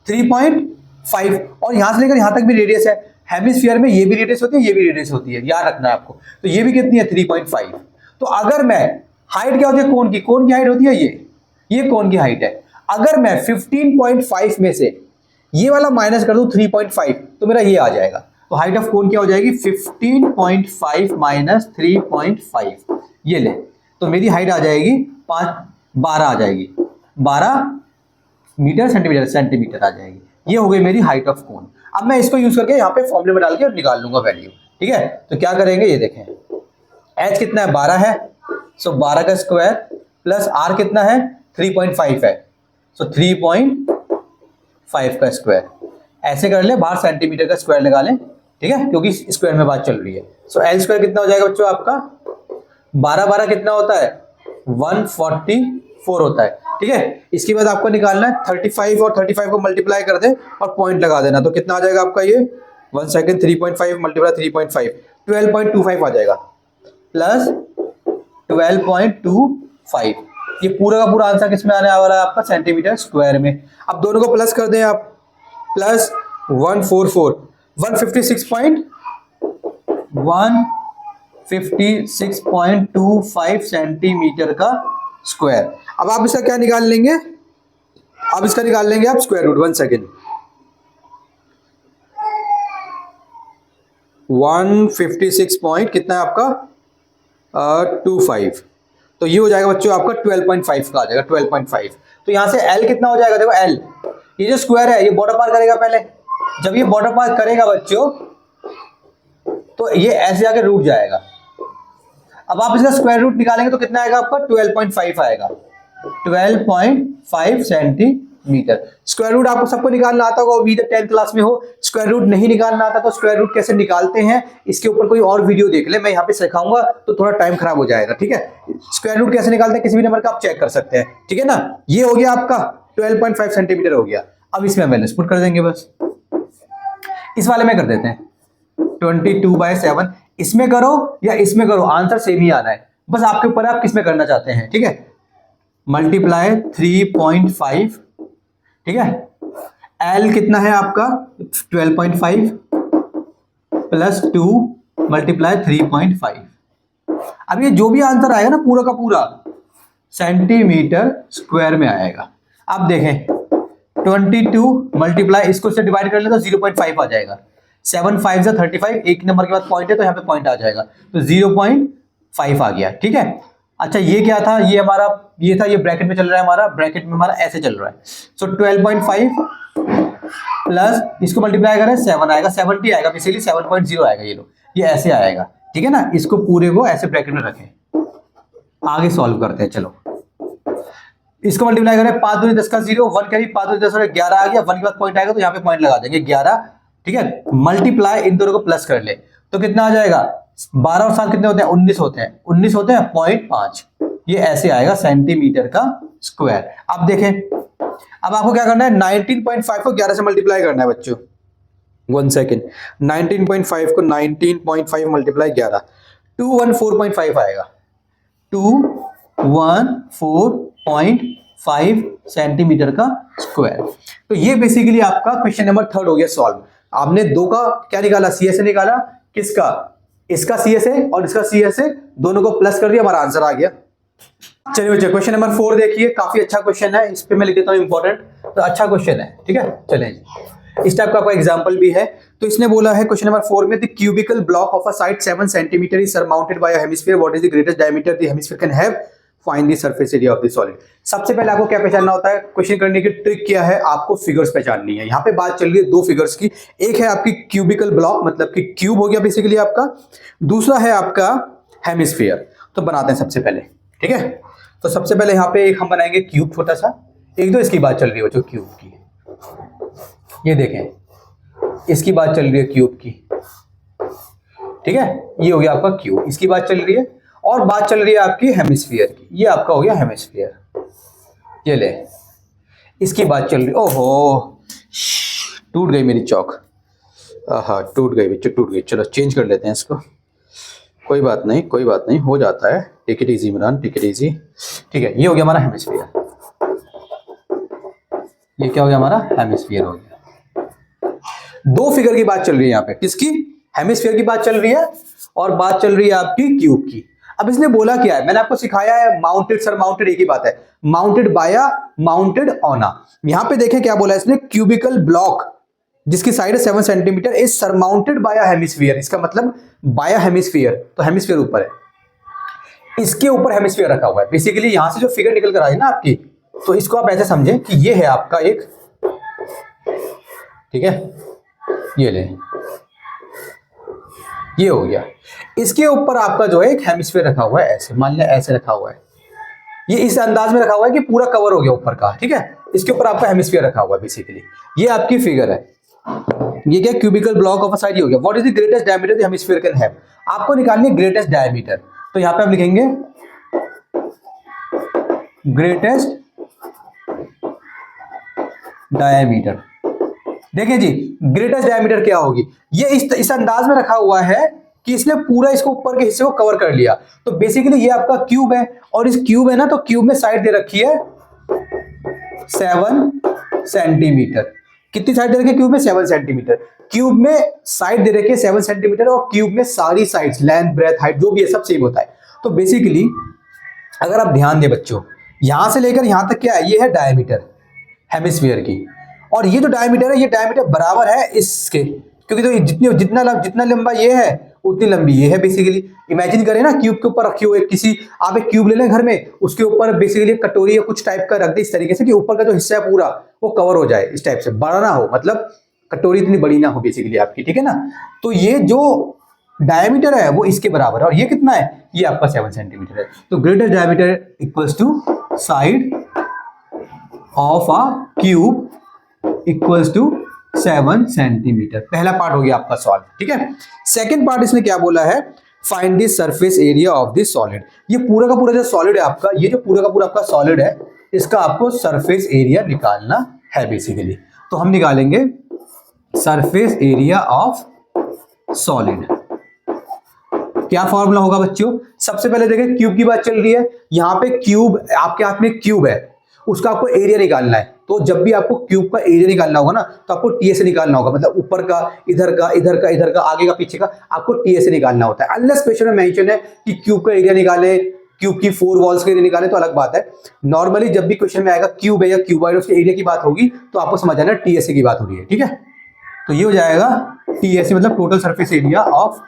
3.5, और यहां से लेकर यहां तक भी रेडियस है। हेमिस्फीयर में ये भी रेडियस होती है, ये भी रेडियस होती है, याद रखना है आपको। तो ये भी कितनी है? 3.5। तो अगर मैं हाइट क्या होती है कोन की? कोन की हाइट होती है ये कोन की हाइट है। अगर मैं 15.5 में से ये वाला माइनस कर दूं 3.5, तो मेरा ये आ जाएगा। तो हाइट ऑफ कोन क्या हो जाएगी? 15.5 माइनस 3.5, ये ले। तो मेरी हाइट आ जाएगी 12 आ जाएगी, 12 मीटर सेंटीमीटर आ जाएगी। ये हो गई मेरी हाइट ऑफ कोन। अब मैं इसको यूज करके यहाँ पे फॉर्मूले में डाल के निकाल लूंगा वैल्यू, ठीक है। तो क्या करेंगे, ये देखें, एच कितना है? 12 है, सो 12 का स्क्वायर प्लस आर कितना है? 3.5 है, सो 3.5 का स्क्वायर। ऐसे कर ले, बाहर सेंटीमीटर का स्क्वायर लगा लें, ठीक है, क्योंकि स्क्वायर में बात चल रही है। सो एल स्क्वायर कितना हो जाएगा बच्चों आपका? 12 कितना होता है? 144 होता है, ठीक है। इसके बाद आपको निकालना है 35 और 35 को मल्टीप्लाई कर दे और पॉइंट लगा देना। तो कितना आ जाएगा आपका ये? 1 सेकेंड, 3.5 मल्टीप्लाई 3.5, 12.25 आ जाएगा, प्लस 12.25। ये पूरा का पूरा आंसर किसमें आने वाला है आपका? सेंटीमीटर स्क्वायर में। अब दोनों को प्लस कर दें आप, प्लस 144, 156.25 सेंटीमीटर का स्क्वायर। अब आप इसका क्या निकाल लेंगे? अब इसका निकाल लेंगे आप स्क्वायर रूट। 1 सेकेंड, 156 पॉइंट कितना है आपका? 25। तो ये हो जाएगा बच्चों आपका 12.5 का आ जाएगा, 12.5। तो यहां से L कितना हो जाएगा? देखो L, ये जो स्क्वायर है ये बॉर्डर पार करेगा पहले। जब ये बॉर्डर पार करेगा बच्चों, तो ये ऐसे आके रूट जाएगा। अब आप इसका स्क्वायर रूट निकालेंगे तो कितना आएगा आपका? 12.5 आएगा, 12.5 सेंटीमीटर। स्क्वायर रूट आपको सबको निकालना आता होगा, अभी 10th क्लास में हो। स्क्वायर रूट नहीं निकालना आता तो स्क्वायर रूट कैसे निकालते हैं इसके ऊपर कोई और वीडियो देख ले, मैं यहाँ पे सिखाऊंगा, तो थोड़ा टाइम खराब हो जाएगा, ठीक है। स्क्वायर रूट कैसे निकालते हैं किसी भी नंबर का आप चेक कर सकते हैं, ठीक है ना। ये हो गया आपका 12.5 सेंटीमीटर हो गया। अब इसमें वैल्यूज पुट कर देंगे बस। इस वाले में कर देते हैं 22/7। इसमें करो या इसमें करो, आंसर सेम ही आना है, बस आपके ऊपर आप किस में करना चाहते हैं, ठीक है। मल्टीप्लाई 3.5, ठीक है। L कितना है आपका? 12.5 प्लस 2 मल्टीप्लाई 3.5। अब ये जो भी आंसर आएगा ना पूरा का पूरा सेंटीमीटर स्क्वायर में आएगा। अब देखें 22 मल्टीप्लाई, इसको से डिवाइड कर ले तो 0.5 आ जाएगा। 7 5 35, एक नंबर के बाद पॉइंट है तो यहाँ पे पॉइंट आ जाएगा, तो 0.5 आ गया, ठीक है। अच्छा ये क्या था? ये हमारा ये था, ये ब्रैकेट में चल रहा है, हमारा ब्रैकेट में हमारा ऐसे चल रहा है। सो 12.5 प्लस इसको मल्टीप्लाई करें 7 आएगा, 70 आएगा, बेसिकली 7.0 आएगा। ये लो, ये ऐसे आएगा, ठीक है ना। इसको पूरे को ऐसे ब्रैकेट में रखें, आगे सॉल्व करते हैं। चलो इसको मल्टीप्लाई करें, 5 दूनी 10 का 0, 1 करी 5 दूनी 10 11 आ गया, 1 के बाद पॉइंट आएगा तो यहाँ पे पॉइंट लगा देंगे 11, ठीक है। मल्टीप्लाई इन दोनों को प्लस कर ले तो कितना आ जाएगा? 12 और 7 कितने होते हैं? 19 होते हैं, 19 होते हैं 0.5। ये ऐसे आएगा सेंटीमीटर का स्क्वायर। अब देखें, अब आपको क्या करना है? 19.5 को 11 से मल्टीप्लाई करना है बच्चों। 1 सेकेंड, 19.5 को 19.5 मल्टीप्लाई 11, 214.5 आएगा, 214.5 सेंटीमीटर का स्क्वायर। तो ये बेसिकली आपका क्वेश्चन नंबर 3 हो गया सॉल्व। आपने 2 का क्या निकाला? CSA निकाला, किसका? इसका CSA और इसका CSA, दोनों को प्लस कर दिया, हमारा आंसर आ गया। चलिए बच्चे क्वेश्चन नंबर 4 देखिए, काफी अच्छा क्वेश्चन है, इस पे मैं लिख देता हूं इंपॉर्टेंट, तो अच्छा क्वेश्चन है, ठीक है। चलिए इस टाइप का आपका एग्जांपल भी है। तो इसने बोला है क्वेश्चन नंबर 4 में, the cubical block of a side 7 centimetre is surmounted by a hemisphere, what is the greatest diameter the hemisphere can have, find the surface area of the solid. सबसे पहले आपको क्या पहचानना होता है? क्वेश्चन करने की ट्रिक क्या है? आपको फिगर्स पहचाननी है। यहाँ पे बात चल रही है 2 फिगर्स की, एक है आपकी क्यूबिकल ब्लॉक, मतलब कि क्यूब हो गया बेसिकली आपका, दूसरा है आपका हेमिस्फीयर। तो बनाते हैं सबसे पहले, ठीक है। तो सबसे पहले यहाँ पे एक हम बनाएंगे क्यूब छोटा सा, एक तो इसकी बात चल रही है बच्चों क्यूब की, ये देखें इसकी बात चल रही है क्यूब की, ठीक है, ये हो गया आपका क्यूब, इसकी बात चल रही है। और बात चल रही है आपकी हेमिस्फीयर की, ये आपका हो गया हेमिस्फीयर, ये ले, इसकी बात चल रही। ओहो, टूट गई मेरी चौक, हाँ टूट गई बच्चों, टूट गई। चलो चेंज कर लेते हैं इसको, कोई बात नहीं, कोई बात नहीं, हो जाता है। Take it easy Imran, take it easy. ठीक है, ये हो गया हमारा हेमिस्फीयर, ये क्या हो गया हमारा हेमिस्फीयर हो गया। दो फिगर की बात चल रही है यहाँ पे, किसकी? हेमिस्फीयर की बात चल रही है और बात चल रही है आपकी क्यूब की। अब इसने बोला क्या है, मैंने आपको सिखाया है माउंटेड सरमाउंटेड, एक ही बात है, माउंटेड बाया, माउंटेड ऑना। यहां पे देखें क्या बोला इसने, क्यूबिकल ब्लॉक जिसकी साइड है 7 सेंटीमीटर इज सरमाउंटेड बाया हेमिस्फीयर। इसका मतलब बाया हेमिस्फीयर, तो हेमिस्फीयर ऊपर है, इसके ऊपर हेमिस्फीयर रखा हुआ है। बेसिकली यहां से जो फिगर निकल कर आई ना आपकी, तो इसको आप ऐसे समझें कि ये है आपका एक, ठीक है, ये ले, ये हो गया, इसके ऊपर आपका जो है एक हेमिस्फीयर रखा हुआ है, ऐसे मान लिया, ऐसे रखा हुआ है, ये इस अंदाज में रखा हुआ है कि पूरा कवर हो गया ऊपर का, ठीक है, इसके ऊपर आपका हेमिस्फीयर रखा हुआ है। बेसिकली ये आपकी फिगर है, ये क्या, cubical block of a side हो गया। What is the greatest diameter the hemisphere can have, आपको निकालनी है ग्रेटेस्ट डायमीटर, तो यहां पे आप लिखेंगे ग्रेटेस्ट डायमीटर। देखिए जी, ग्रेटेस्ट डायमीटर क्या होगी, ये इस अंदाज में रखा हुआ है कि इसने पूरा इसको ऊपर के हिस्से को कवर कर लिया। तो बेसिकली ये आपका क्यूब है, और इस क्यूब है ना, तो क्यूब में साइड दे रखी है 7 सेंटीमीटर। कितनी साइड दे रखी है क्यूब में? 7 सेंटीमीटर। क्यूब में साइड दे रखी है 7 सेंटीमीटर, और क्यूब में सारी साइड्स, लेंथ, ब्रेथ, हाइट जो भी है सब सेम होता है। तो बेसिकली अगर आप ध्यान दें बच्चों, यहां से लेकर यहां तक क्या है, ये है डायमीटर हेमिस्फीयर की, और ये जो डायमीटर है, ये डायमीटर बराबर है इसके, क्योंकि तो जितना लंबा ये है उतनी लंबी ये है। बेसिकली इमेजिन करें ना, क्यूब के ऊपर रखी हुई किसी, आप एक क्यूब ले लें घर में, उसके ऊपर बेसिकली कटोरी या कुछ टाइप का रख दे इस तरीके से कि ऊपर का जो हिस्सा है पूरा वो कवर हो जाए, इस टाइप से, बड़ा ना हो, मतलब कटोरी इतनी बड़ी ना हो बेसिकली आपकी, ठीक है ना। तो ये जो डायमीटर है वो इसके बराबर है, और ये कितना है, ये आपका 7 सेंटीमीटर है। तो greater diameter equals to side of a cube equals to 7 centimetre. पहला पार्ट हो गया आपका सॉल्व, ठीक है। सेकंड पार्ट इसने क्या बोला है, find the surface area of this solid. ये पूरा का पूरा जो सॉलिड है आपका, ये जो पूरा का पूरा आपका सॉलिड है, इसका आपको सरफेस एरिया निकालना है बेसिकली। तो हम निकालेंगे सरफेस एरिया ऑफ सॉलिड। क्या फॉर्मूला होगा बच्चों? सबसे पहले देखें, क्यूब की बात चल रही है, यहां पे क्यूब, आपके हाथ में क्यूब है, उसका आपको एरिया निकालना है। तो जब भी आपको क्यूब का एरिया निकालना होगा ना, तो आपको टीए से निकालना होगा, मतलब ऊपर का, इधर का, इधर का, इधर का, आगे का, पीछे का, आपको टीए से निकालना होता है। अनलेस क्वेश्चन में मेंशन है कि क्यूब का एरिया निकाले, क्यूब की 4 वॉल्स का एरिया निकाले, तो अलग बात है। नॉर्मली जब भी क्वेश्चन में आएगा क्यूब है या क्यूबॉइड, उसके एरिया की बात होगी, तो आपको समझ आना टीएसए की बात हो रही है, ठीक है। तो ये हो जाएगा टीएसए, मतलब total surface area of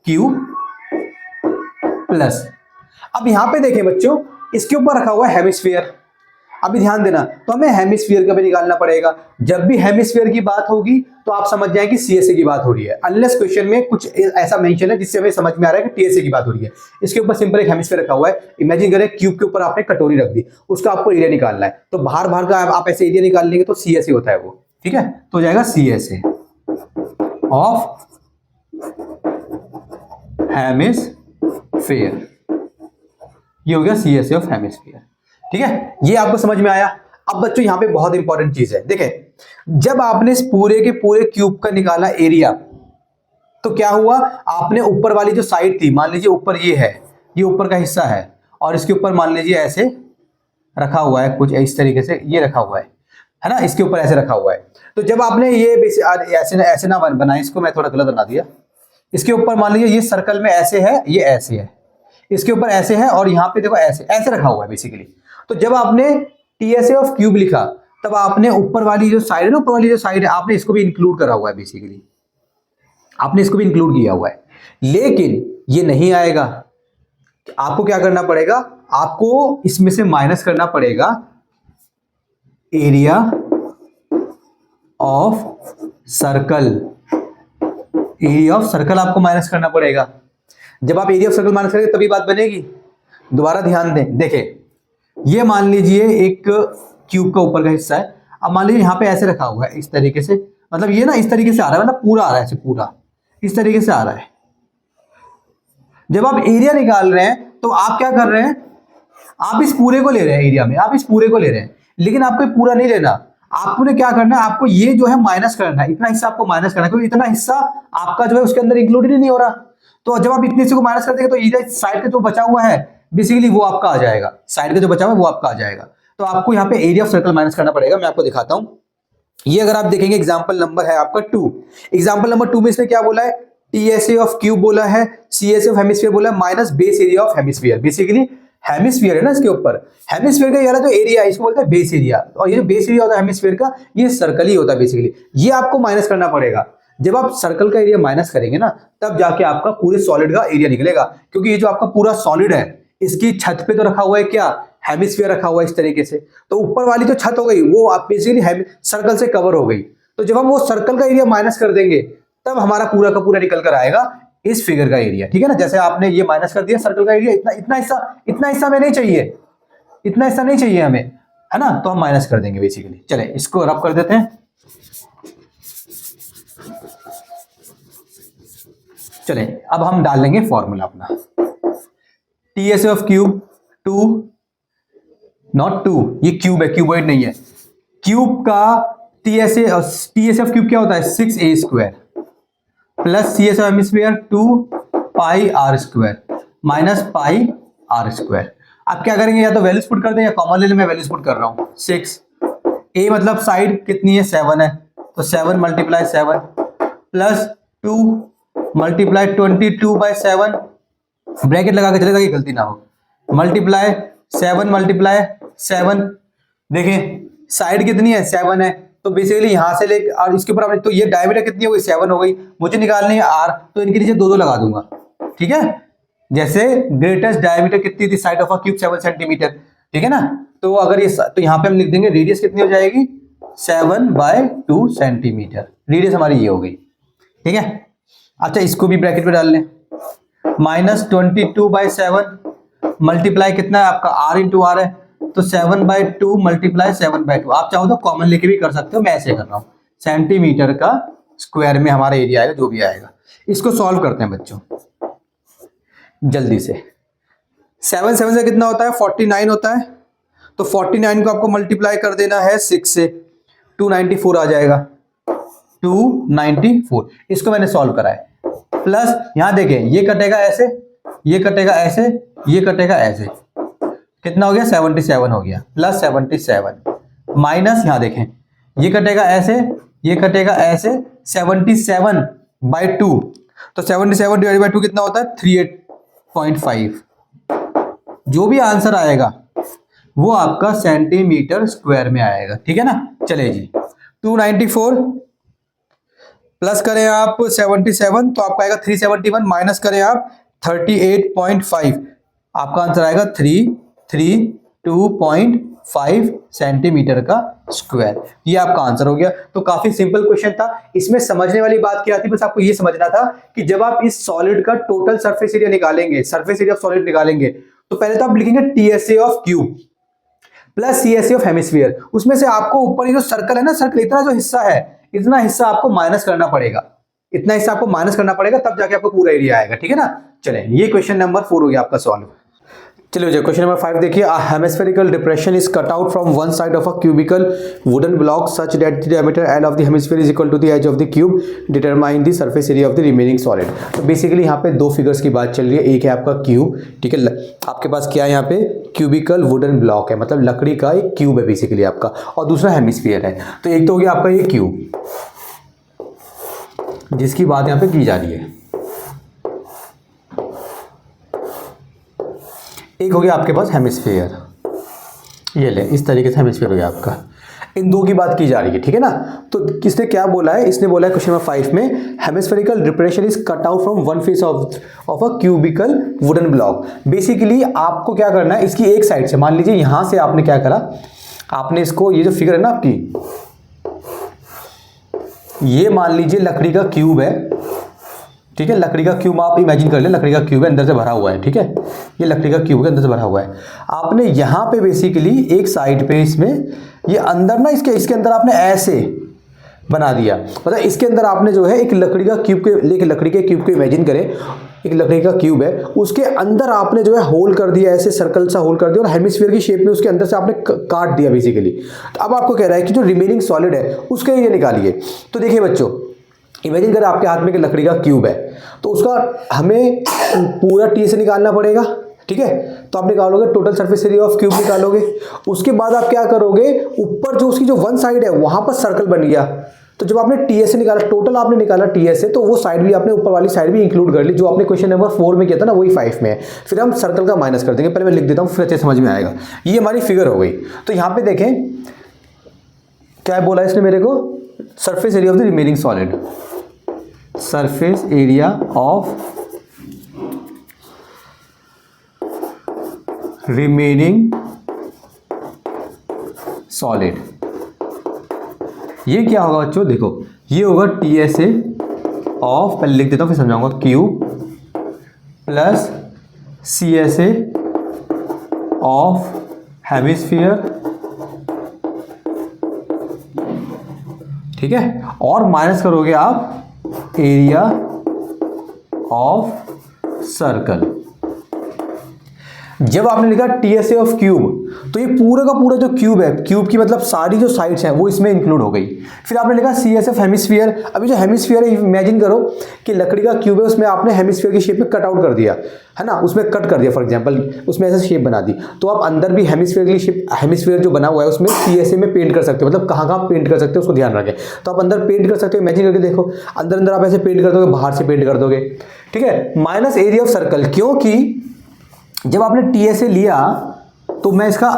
cube plus. अब यहां पे देखें बच्चों, इसके ऊपर रखा हुआ है हेमिस्फीयर। अभी ध्यान देना, तो हमें हेमिस्फीयर का भी निकालना पड़ेगा। जब भी हेमिस्फीयर की बात होगी तो आप समझ जाएं कि सीएसए की बात हो रही है, अनलेस क्वेश्चन में कुछ ऐसा मेंशन है जिससे हमें समझ में आ रहा है कि टीएसए की बात हो रही है। इसके ऊपर सिंपल एक हेमिस्फीयर रखा हुआ है। इमेजिन करें क्यूब के ऊपर आपने कटोरी रख दी, उसका आपको एरिया निकालना है, तो बाहर बाहर का आप ऐसे एरिया निकाल लेंगे तो सीएसए होता है वो, ठीक है। तो हो जाएगा सीएसए ऑफ हेमिस्फीयर, ये हो गया सीएसए ऑफ हेमिस्फीयर, ठीक है। ये आपको समझ में आया। अब बच्चों यहां पे बहुत इंपॉर्टेंट चीज है, देखें, जब आपने इस पूरे के पूरे क्यूब का निकाला एरिया, तो क्या हुआ, आपने ऊपर वाली जो साइड थी, मान लीजिए ऊपर ये है, ये ऊपर का हिस्सा है, और इसके ऊपर मान लीजिए ऐसे रखा हुआ है, कुछ इस तरीके से ये रखा हुआ है ना, इसके ऊपर ऐसे रखा हुआ है। तो जब आपने ये ऐसे ना बनाया, इसको मैं थोड़ा गलत बना दिया, इसके ऊपर मान लीजिए ये सर्कल में ऐसे है, ये ऐसे है, इसके ऊपर ऐसे है, और यहाँ पे देखो ऐसे ऐसे रखा हुआ है बेसिकली। तो जब आपने टीएसए ऑफ क्यूब लिखा, तब आपने ऊपर वाली जो साइड है ना, ऊपर वाली जो साइड है, आपने इसको भी इंक्लूड करा हुआ है बेसिकली, आपने इसको भी इंक्लूड किया हुआ है। लेकिन ये नहीं आएगा, आपको क्या करना पड़ेगा, आपको इसमें से माइनस करना पड़ेगा area of circle. Area of circle आपको माइनस करना पड़ेगा। जब आप एरिया ऑफ सर्कल माइनस करेंगे तभी बात बनेगी। दोबारा ध्यान दें, देखें, ये मान लीजिए एक क्यूब का ऊपर का हिस्सा है। अब मान लीजिए यहां पे ऐसे रखा हुआ है इस तरीके से, मतलब ये ना इस तरीके से आ रहा है, मतलब पूरा आ रहा है ऐसे, पूरा इस तरीके से आ रहा है, जब आप एरिया निकाल रहे हैं तो आप क्या कर रहे हैं, आप इस पूरे को ले रहे हैं एरिया में, आप इस पूरे को ले रहे हैं, लेकिन आपको पूरा नहीं लेना। आपको ने क्या करना है, आपको ये जो है माइनस करना है, इतना हिस्सा आपको माइनस करना है, क्योंकि इतना हिस्सा आपका जो है उसके अंदर इंक्लूडेड ही नहीं हो रहा। तो जब आप इतने हिस्से को माइनस कर देंगे तो इधर साइड का जो बचा हुआ है बेसिकली वो आपका आ जाएगा, साइड का जो बचा हुआ है वो आपका आ जाएगा। तो आपको यहाँ पे एरिया ऑफ सर्कल माइनस करना पड़ेगा। मैं आपको दिखाता हूं, ये अगर आप देखेंगे एग्जाम्पल नंबर है आपका 2, एग्जाम्पल नंबर 2 में इसने क्या बोला है, टीएसए ऑफ क्यूब बोला है, सीएसए ऑफ हेमिस्फीयर बोला है, minus base area of hemisphere. Basically hemisphere है ना, इसके ऊपर हेमिस्फीयर का ये वाला जो एरिया है इसको बोलते हैं बेस एरिया, और ये जो बेस एरिया होता है हेमिस्फीयर का ये सर्कल ही होता है बेसिकली। ये आपको माइनस करना पड़ेगा। जब आप सर्कल का एरिया माइनस करेंगे ना तब जाके आपका पूरे सॉलिड का एरिया निकलेगा, क्योंकि ये जो आपका पूरा सॉलिड है इसकी छत पे तो रखा हुआ है क्या, हेमिस्फीयर रखा हुआ है इस तरीके से, तो ऊपर वाली जो छत हो गई वो आप बेसिकली सर्कल से कवर हो गई। तो जब हम वो सर्कल का एरिया माइनस कर देंगे तब हमारा पूरा का पूरा निकल कर आएगा इस फिगर का एरिया, ठीक है ना। जैसे आपने ये माइनस कर दिया सर्कल का एरिया, इतना हिस्सा हमें नहीं चाहिए, इतना हिस्सा नहीं चाहिए हमें, है ना, तो हम माइनस कर देंगे बेसिकली। चले इसको रब कर देते हैं। चले अब हम डाल लेंगे फॉर्मूला अपना, टीएसए ऑफ क्यूब 2, नॉट 2, ये क्यूब है, क्यूबॉइड नहीं है। क्यूब का टीएसए ऑफ क्यूब क्या होता है, 6a² plus CSA of hemisphere 2πr² minus πr²। आप क्या करेंगे, या तो वैल्यूज पुट कर दें या कॉमन ले लें, मैं वैल्यूज पुट कर रहा हूं। 6 a मतलब साइड कितनी है 7 है, तो 7 × 7 प्लस 2 × 22/7, ब्रैकेट लगा के चलेगा कि गलती ना हो, मल्टीप्लाई 7 × 7, देखें साइड कितनी है 7 है, तो बेसिकली यहां से ले और इसके ऊपर तो ये डायमीटर कितनी हो गई 7 हो गई, मुझे निकालनी है r, तो इनके नीचे 2 लगा दूंगा, ठीक है। जैसे ग्रेटेस्ट डायमीटर कितनी थी side of a cube 7 centimetre, ठीक है ना। तो अगर ये तो यहाँ पे हम लिख देंगे रेडियस कितनी हो जाएगी 7/2 सेंटीमीटर, रेडियस हमारी ये हो गई, ठीक है। अच्छा इसको भी ब्रैकेट में डाल लें, -22/7 मल्टीप्लाई कितना है आपका r इंटू आर है, तो 7/2 × 7/2, आप चाहो तो कॉमन लेके भी कर सकते हो, मैं ऐसे कर रहा हूं, सेंटीमीटर का स्क्वायर में हमारा एरिया आएगा जो भी आएगा। इसको सॉल्व करते हैं बच्चों जल्दी से। 7 से कितना होता है 49 होता है, तो 49 को आपको मल्टीप्लाई कर देना है 6 से, 294 आ जाएगा, 294। इसको मैंने सॉल्व करा है, प्लस यहां देखें ये कटेगा ऐसे, ये कटेगा ऐसे, ये कटेगा ऐसे, कितना हो गया 77 हो गया, प्लस 77 माइनस यहां देखें ये कटेगा ऐसे, ये कटेगा ऐसे, 77/2, तो 77/2 कितना होता है 38.5। जो भी आंसर आएगा वो आपका सेंटीमीटर स्क्वायर में आएगा, ठीक है ना। चले जी 294 प्लस करें आप 77 तो आपका आएगा 371, माइनस करें आप 38.5, आपका आंसर आएगा 332.5 सेंटीमीटर का स्क्वायर। ये आपका आंसर हो गया। तो काफी सिंपल क्वेश्चन था, इसमें समझने वाली बात क्या थी, बस आपको ये समझना था कि जब आप इस सॉलिड का टोटल सरफेस एरिया निकालेंगे, सरफेस एरिया ऑफ सॉलिड निकालेंगे, तो पहले तो आप लिखेंगे TSA of cube plus CSA of hemisphere, उसमें से आपको ऊपर ये जो सर्कल है ना, सर्कल इतना जो हिस्सा है, इतना हिस्सा आपको माइनस करना पड़ेगा, इतना हिस्सा आपको माइनस करना पड़ेगा, तब जाके आपको पूरा एरिया आएगा, ठीक है ना। चले ये क्वेश्चन नंबर 4 हो गया आपका सॉल्व। चलिए क्वेश्चन नंबर 5 देखिए, a hemispherical depression is cut out from one side of a cubical wooden block such that the diameter L of the hemisphere is equal to the edge of the cube, determine the surface area of the remaining solid. तो basically यहाँ पे दो figures की बात चल रही है, एक है आपका क्यूब, ठीक है, आपके पास क्या है यहाँ पे क्यूबिकल वुडन ब्लॉक है, मतलब लकड़ी का एक क्यूब है बेसिकली आपका, और दूसरा हेमिस्फीयर है। तो एक तो हो गया आपका ये क्यूब जिसकी बात यहाँ पे की जा रही है, एक हो गया आपके पास हेमिस्फीयर, ये ले इस तरीके से हेमिस्फीयर हो गया आपका, इन दो की बात की जा रही है, ठीक है ना। तो किसने क्या बोला है, इसने बोला है क्वेश्चन नंबर 5 में hemispherical depression is cut out from one face of a cubical wooden block. Basically आपको क्या करना है, इसकी एक साइड से, मान लीजिए यहां से आपने क्या करा, आपने इसको, ये जो फिगर है ना आपकी, ये मान लीजिए लकड़ी का क्यूब है, ठीक है, लकड़ी का क्यूब आप इमेजिन कर ले, लकड़ी का क्यूब है, अंदर से भरा हुआ है, ठीक है, ये लकड़ी का क्यूब है, अंदर से भरा हुआ है। आपने यहाँ पे बेसिकली एक साइड पे इसमें ये अंदर ना इसके अंदर आपने ऐसे बना दिया। मतलब इसके अंदर आपने जो है एक लकड़ी का क्यूब के लेके, लकड़ी के क्यूब को इमेजिन करें, एक लकड़ी का क्यूब है, उसके अंदर आपने जो है होल कर दिया, ऐसे सर्कल सा होल कर दिया और हेमिस्फीयर की शेप में उसके अंदर से आपने काट दिया बेसिकली। तो अब आपको कह रहा है कि जो रिमेनिंग सॉलिड है उसका एरिया निकालिए। तो देखिए बच्चों, इमेजिन करें आपके हाथ में एक लकड़ी का क्यूब है, तो उसका हमें पूरा टी से निकालना पड़ेगा, ठीक है। तो आप निकालोगे total surface area of cube निकालोगे। उसके बाद आप क्या करोगे, ऊपर जो उसकी जो वन साइड है वहां पर सर्कल बन गया, तो जब आपने टीएस से निकाला, टोटल आपने निकाला टीएस से, तो वो साइड भी आपने ऊपर वाली साइड भी इंक्लूड कर ली, जो आपने क्वेश्चन नंबर 4 में किया था ना, वही 5 में है। फिर हम सर्कल का माइनस कर देंगे, पहले मैं लिख देता हूं फिर अच्छे समझ में आएगा। ये हमारी फिगर हो गई। तो यहां पे देखें क्या बोला इसने मेरे को, surface area of the remaining solid, surface area of remaining solid. ये क्या होगा बच्चों, देखो ये होगा टीएसए ऑफ, पहले लिख देता हूं फिर समझाऊंगा, cube plus CSA of hemisphere, ठीक है, और माइनस करोगे आप एरिया ऑफ सर्कल। जब आपने लिखा टीएसए ऑफ क्यूब, तो ये पूरा का पूरा जो क्यूब है, क्यूब की मतलब सारी जो साइड्स हैं वो इसमें इंक्लूड हो गई। फिर आपने लिखा सीएस ऑफ हेमिस्फीयर। अभी जो हेमिस्फीयर है, इमेजिन करो कि लकड़ी का क्यूब है, उसमें आपने हेमिस्फीयर की शेप में कट आउट कर दिया है ना, उसमें कट कर दिया फॉर एग्जांपल, उसमें ऐसे शेप बना दी। तो आप अंदर भी हेमिस्फीयर की शेप, हेमिस्फीयर जो बना हुआ है उसमें सीएसए में पेंट कर सकते हो, मतलब कहाँ कहाँ पेंट कर सकते हो उसको ध्यान रखें। तो आप अंदर पेंट कर सकते हो, इमेजिन करके देखो, अंदर अंदर आप ऐसे पेंट कर दोगे, बाहर से पेंट कर दोगे, ठीक है। माइनस एरिया ऑफ सर्कल, क्योंकि जब आपने टीएसए लिया, तो मैं इसका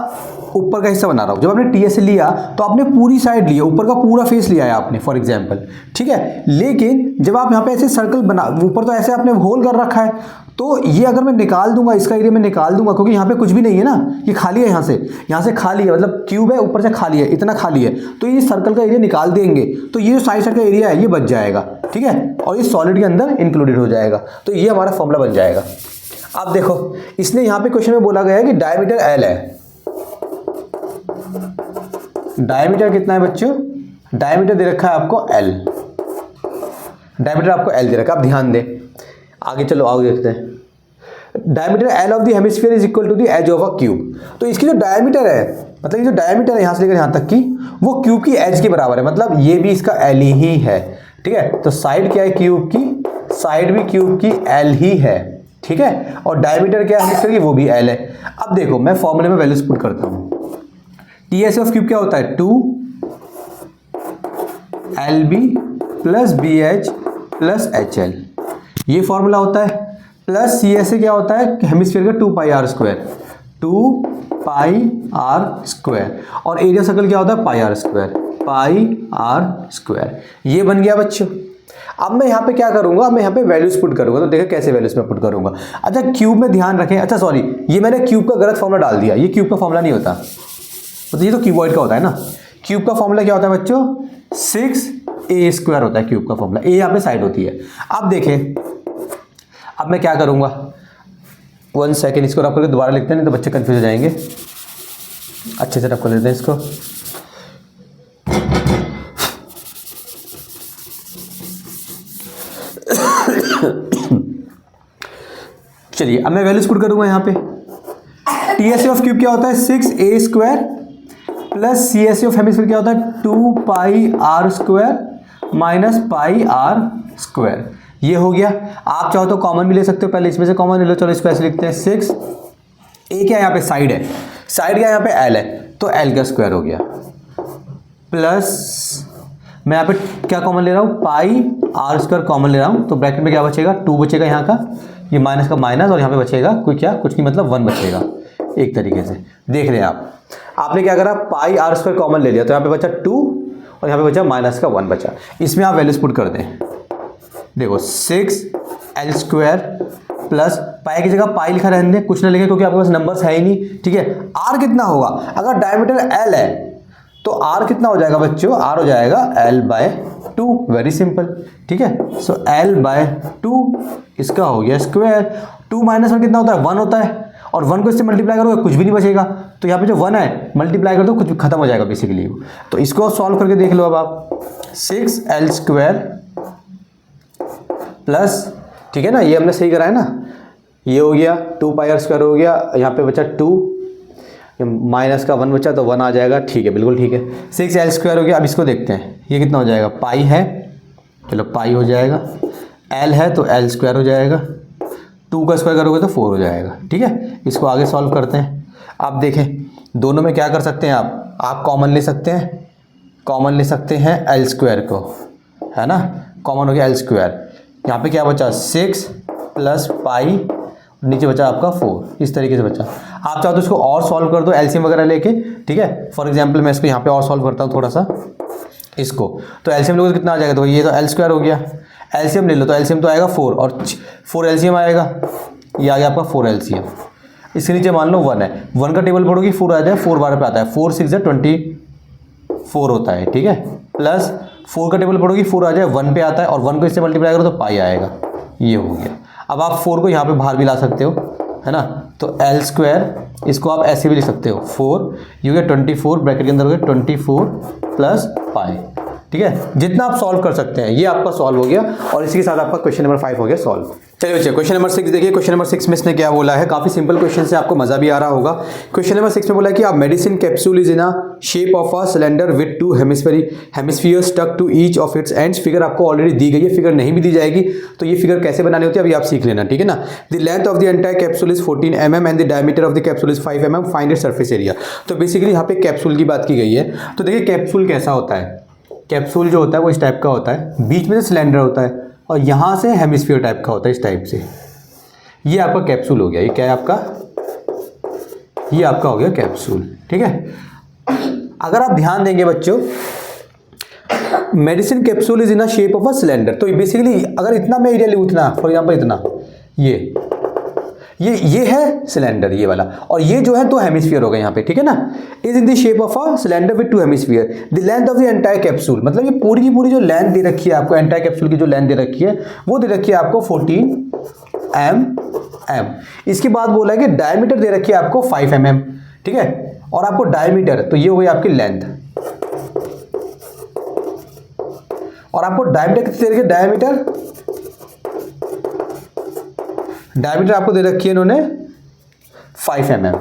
ऊपर का हिस्सा बना रहा हूं, जब आपने टीएसए लिया तो आपने पूरी साइड लिया, ऊपर का पूरा फेस लिया है आपने फॉर एग्जांपल, ठीक है। लेकिन जब आप यहाँ पे ऐसे सर्कल बना, ऊपर तो ऐसे आपने होल कर रखा है, तो ये अगर मैं निकाल दूंगा, इसका एरिया मैं निकाल दूंगा, क्योंकि यहाँ पे कुछ भी नहीं है ना, ये खाली है, यहाँ से खाली है, मतलब क्यूब है ऊपर से खाली है, इतना खाली है, तो ये सर्कल का एरिया निकाल देंगे, तो ये जो साइड साइड का एरिया है ये बच जाएगा, ठीक है, और ये सॉलिड के अंदर इंक्लूडेड हो जाएगा। तो ये हमारा फॉर्मूला बन जाएगा। अब देखो, इसने यहां पे क्वेश्चन में बोला गया है कि डायमीटर एल है। डायमीटर कितना है बच्चों, डायमीटर दे रखा है आपको एल, डायमीटर आपको एल दे रखा है। आप ध्यान दें, आगे चलो आगे देखते हैं। Diameter L of the hemisphere is equal to the edge of a cube. तो इसकी जो डायमीटर है, मतलब ये जो डायमीटर है यहां से लेकर यहां तक की, वो क्यूब की एज के बराबर है, मतलब ये भी इसका एल ही है, ठीक है। तो साइड क्या है क्यूब की, साइड भी क्यूब की एल ही है, ठीक है, और डायमीटर क्या है की, वो भी एल है। अब देखो मैं फॉर्मूले में वैल्यूज पुट करता हूं। टीएसए ऑफ क्यूब क्या होता है, 2 LB plus BH plus HL, ये फॉर्मूला होता है। प्लस CSA क्या होता है, हेमिस्फीयर का 2 पाई r स्क्वायर, 2 पाई r स्क्वायर, और एरिया सर्कल क्या होता है, पाई r स्क्वायर, पाई r स्क्वायर। ये बन गया बच्चों। अब मैं यहाँ पे क्या करूंगा, मैं यहाँ पे वैल्यूज पुट करूंगा। तो देखो कैसे वैल्यूज में पुट करूंगा। अच्छा क्यूब में ध्यान रखें, अच्छा सॉरी, ये मैंने क्यूब का गलत फॉर्मूला डाल दिया, ये क्यूब का फॉर्मूला नहीं होता, मतलब ये तो क्यूबॉइड का होता है ना। क्यूब का फॉर्मूला क्या होता है बच्चों, 6a स्क्वायर होता है क्यूब का फॉर्मूला, a यहाँ पे साइड होती है। अब देखें, अब मैं क्या करूंगा, 1 सेकेंड, इसको रफ करके दोबारा लिखते हैं, नहीं तो बच्चे कंफ्यूज हो जाएंगे। अच्छे से रफ कर लेते हैं इसको। चलिए अब मैं वैल्यूज पुट करूंगा यहाँ पे। टीएसए ऑफ क्यूब क्या होता है, 6a square plus CSA of hemisphere क्या होता है, 2 पाई r square minus pi r square. ये हो गया। आप चाहो तो कॉमन भी ले सकते हो, पहले इसमें से कॉमन ले लो। चलो इसको ऐसे लिखते हैं, 6 a क्या यहाँ पे साइड है, साइड क्या यहाँ पे l है, तो l का स्क्वायर हो गया, प्लस मैं यहाँ पे क्या कॉमन ले रहा हूँ, पाई r स्क्वायर कॉमन ले रहा हूँ, तो ब्रैकेट में क्या बचेगा, 2 बचेगा यहाँ का, ये माइनस का माइनस, और यहाँ पे बचेगा कोई क्या, कुछ नहीं, मतलब 1 बचेगा। एक तरीके से देख रहे हैं आप, आपने क्या करा, पाई r स्क्वायर कॉमन ले लिया, तो यहाँ पे बचा 2 और यहाँ पे बचा माइनस का 1 बचा। इसमें आप वैल्यूज पुट कर दें। देखो 6l स्क्वायर प्लस पाई की जगह पाई लिखा रहने दें, कुछ ना लिखे क्योंकि आपके पास नंबर्स है ही नहीं, ठीक है। r कितना होगा, अगर डायमीटर l है तो r कितना हो जाएगा बच्चों, r हो जाएगा l/2, वेरी सिंपल, ठीक है। सो l/2 इसका हो गया स्क्वायर। 2 - 1 कितना होता है, 1 होता है, और 1 को इससे मल्टीप्लाई करोगे कुछ भी नहीं बचेगा, तो यहाँ पे जो 1 है मल्टीप्लाई कर दो कुछ खत्म हो जाएगा बेसिकली। तो इसको सॉल्व करके देख लो अब आप, 6l² प्लस, ठीक है ना, ये हमने सही करा है ना, ये हो गया 2πr² हो गया, यहाँ पे बचा 2, माइनस का 1 बचा तो 1 आ जाएगा, ठीक है बिल्कुल ठीक है। 6l² हो गया। अब इसको देखते हैं ये कितना हो जाएगा, पाई है, चलो पाई हो जाएगा, l है तो l² हो जाएगा, 2 का स्क्वायर करोगे तो 4 हो जाएगा, ठीक है। इसको आगे सॉल्व करते हैं। आप देखें दोनों में क्या कर सकते हैं आप कॉमन ले सकते हैं, कॉमन ले सकते हैं l² को, है ना, कॉमन हो गया l²। यहाँ पे क्या बचा 6 प्लस पाई, नीचे बचा आपका 4, इस तरीके से बचा। आप चाहो तो इसको और सॉल्व कर दो एलसीएम वगैरह लेके, ठीक है। फॉर एग्जांपल मैं इसको यहाँ पे और सॉल्व करता हूँ थोड़ा सा इसको, तो एलसीएम लोगे तो कितना आ जाएगा, तो ये तो l² हो गया, एलसीएम ले लो तो एलसीएम तो आएगा 4 और 4 एलसीएम आएगा, ये आ गया आपका 4 एलसीएम। इसके नीचे मान लो 1 है, 1 का टेबल पढ़ोगी 4 आ जाए, 4 बार पे आता है, 4 6 24 होता है, ठीक है, प्लस 4 का टेबल पढ़ोगी 4 आ जाए, 1 पे आता है और 1 को इससे मल्टीप्लाई करो तो पाई आएगा, ये हो गया। अब आप 4 को यहाँ पे बाहर भी ला सकते हो, है ना, तो l², इसको आप ऐसे भी लिख सकते हो 4, ये हो गया 24, ब्रैकेट के अंदर हो गया 24 प्लस पाई, ठीक है। जितना आप सॉल्व कर सकते हैं ये आपका सॉल्व हो गया, और इसी के साथ आपका क्वेश्चन नंबर 5 हो गया सॉल्व। चलिए बच्चे क्वेश्चन नंबर 6 देखिए। क्वेश्चन नंबर 6 में इसने क्या बोला है, काफी सिंपल क्वेश्चन से आपको मजा भी आ रहा होगा। क्वेश्चन नंबर 6 में बोला है कि आप medicine capsule is in a shape of a cylinder with 2 hemisphere stuck to each of its ends. Figure आपको ऑलरेडी दी गई है, फिगर नहीं भी दी जाएगी, तो ये फिगर कैसे बनानी होती है अभी आप सीख लेना, ठीक है ना। The length of the entire capsule is 14 mm and the diameter of the capsule is 5 mm, find its surface area. तो बेसिकली यहाँ पे कैप्सूल की बात की गई है। तो देखिए कैप्सूल कैसा होता है, कैप्सूल जो होता है वो इस टाइप का होता है, बीच में से सिलेंडर होता है और यहाँ से हेमिस्फीयर टाइप का होता है इस टाइप से। ये आपका कैप्सूल हो गया, ये क्या है आपका, ये आपका हो गया कैप्सूल, ठीक है। अगर आप ध्यान देंगे बच्चों, medicine capsule is in a shape of a cylinder, तो बेसिकली अगर इतना मैं एरिया लूँ, इतना फॉर एग्जांपल इतना, ये है सिलेंडर ये वाला, और ये जो है 2 हेमिस्फीयर हो गए यहाँ पे, ठीक है ना। Is in the shape of a cylinder with 2 hemisphere, the length of the entire capsule, मतलब ये पूरी की पूरी जो लेंथ दे रखी है आपको, एंटायर कैप्सूल की जो लेंथ दे रखी है वो दे रखी है आपको 14 mm। इसके बाद बोला है कि डायमीटर दे रखी है आपको 5 mm, ठीक है, और आपको डायमीटर, तो ये हो गई आपकी लेंथ, और आपको डायमीटर कितनी दे रखी है, डायमीटर आपको दे रखी है इन्होंने 5 mm।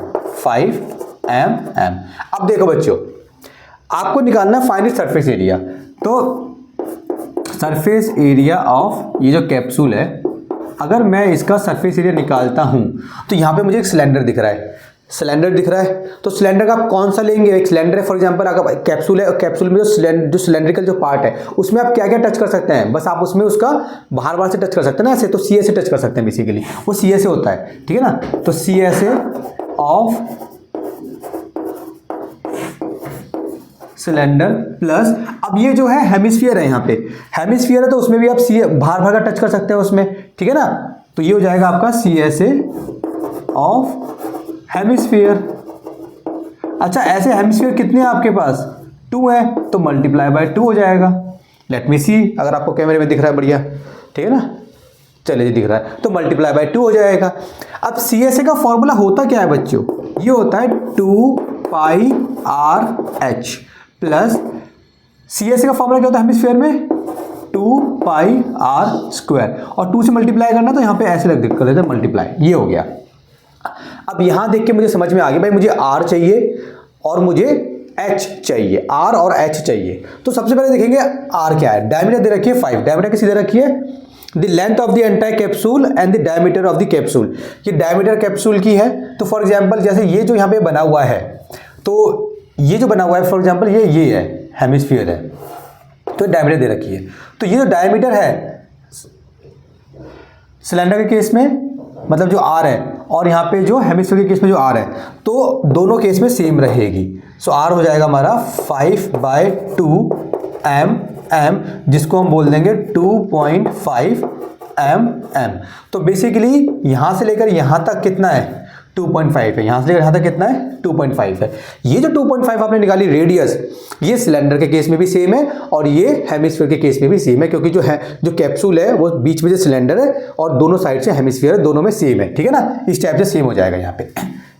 अब देखो बच्चों, आपको निकालना फाइंड इट सरफेस एरिया। तो सरफेस एरिया ऑफ ये जो कैप्सूल है, अगर मैं इसका सरफेस एरिया निकालता हूं तो यहां पे मुझे एक सिलेंडर दिख रहा है, सिलेंडर दिख रहा है, तो सिलेंडर का आप कौन सा लेंगे, एक सिलेंडर है फॉर एग्जांपल, अगर कैप्सूल है, कैप्सूल में जो सिलेंड्रिकल जो पार्ट है उसमें आप क्या क्या टच कर सकते हैं, बस आप उसमें उसका बाहर से टच कर सकते हैं ना ऐसे, तो सी से टच कर सकते हैं, बेसिकली वो सी से होता है, ठीक है ना। तो सी से ऑफ सिलेंडर प्लस, अब ये जो है हेमिस्फीयर है, यहाँ पे हेमिस्फीयर है तो उसमें भी आप सी बाहर का टच कर सकते हैं उसमें, ठीक है ना। तो ये हो जाएगा आपका सी से ऑफ हेमिस्फीयर। अच्छा ऐसे हेमिस्फीयर कितने हैं आपके पास, 2 है, तो मल्टीप्लाई बाय 2 हो जाएगा। लेट मी सी, अगर आपको कैमरे में दिख रहा है बढ़िया, ठीक है ना, चलिए दिख रहा है, तो मल्टीप्लाई बाय 2 हो जाएगा। अब सी एस ए का फॉर्मूला होता क्या है बच्चों, ये होता है 2πr/h प्लस सी एस ए का फॉर्मूला क्या होता है हेमिस्फीयर में 2πr², और 2 से मल्टीप्लाई करना तो यहाँ पे ऐसे कर देते हैं मल्टीप्लाई, ये हो गया। अब यहां देख के मुझे समझ में आ गया भाई, मुझे r चाहिए और मुझे h चाहिए, r और h चाहिए। तो सबसे पहले देखेंगे r क्या है, डायमीटर दे रखी है 5, डायमीटर किसी दे रखी है the length of the entire capsule and the diameter of the capsule, ये डायमीटर कैप्सूल की है। तो फॉर एग्जांपल जैसे ये जो यहाँ पे बना हुआ है, तो ये जो बना हुआ है फॉर एग्जांपल ये है हेमिस्फीयर है, तो डायमीटर दे रखी है। तो ये जो डायमीटर है सिलेंडर के केस में, मतलब जो r है, और यहाँ पे जो हेमिस्फीयर के केस में जो r है, तो दोनों केस में सेम रहेगी। सो r हो जाएगा हमारा 5/2 mm, जिसको हम बोल देंगे 2.5 mm। तो बेसिकली यहाँ से लेकर यहाँ तक कितना है 2.5 है, यहाँ से लेकर यहाँ तक कितना है 2.5 है। ये जो 2.5 आपने निकाली रेडियस, ये सिलेंडर के केस में भी सेम है और ये हेमिस्फीयर के केस में भी सेम है, क्योंकि जो कैप्सूल है वो बीच में जो सिलेंडर है और दोनों साइड से हेमिस्फीयर है, दोनों में सेम है, ठीक है ना, इस टाइप से सेम हो जाएगा। यहाँ पे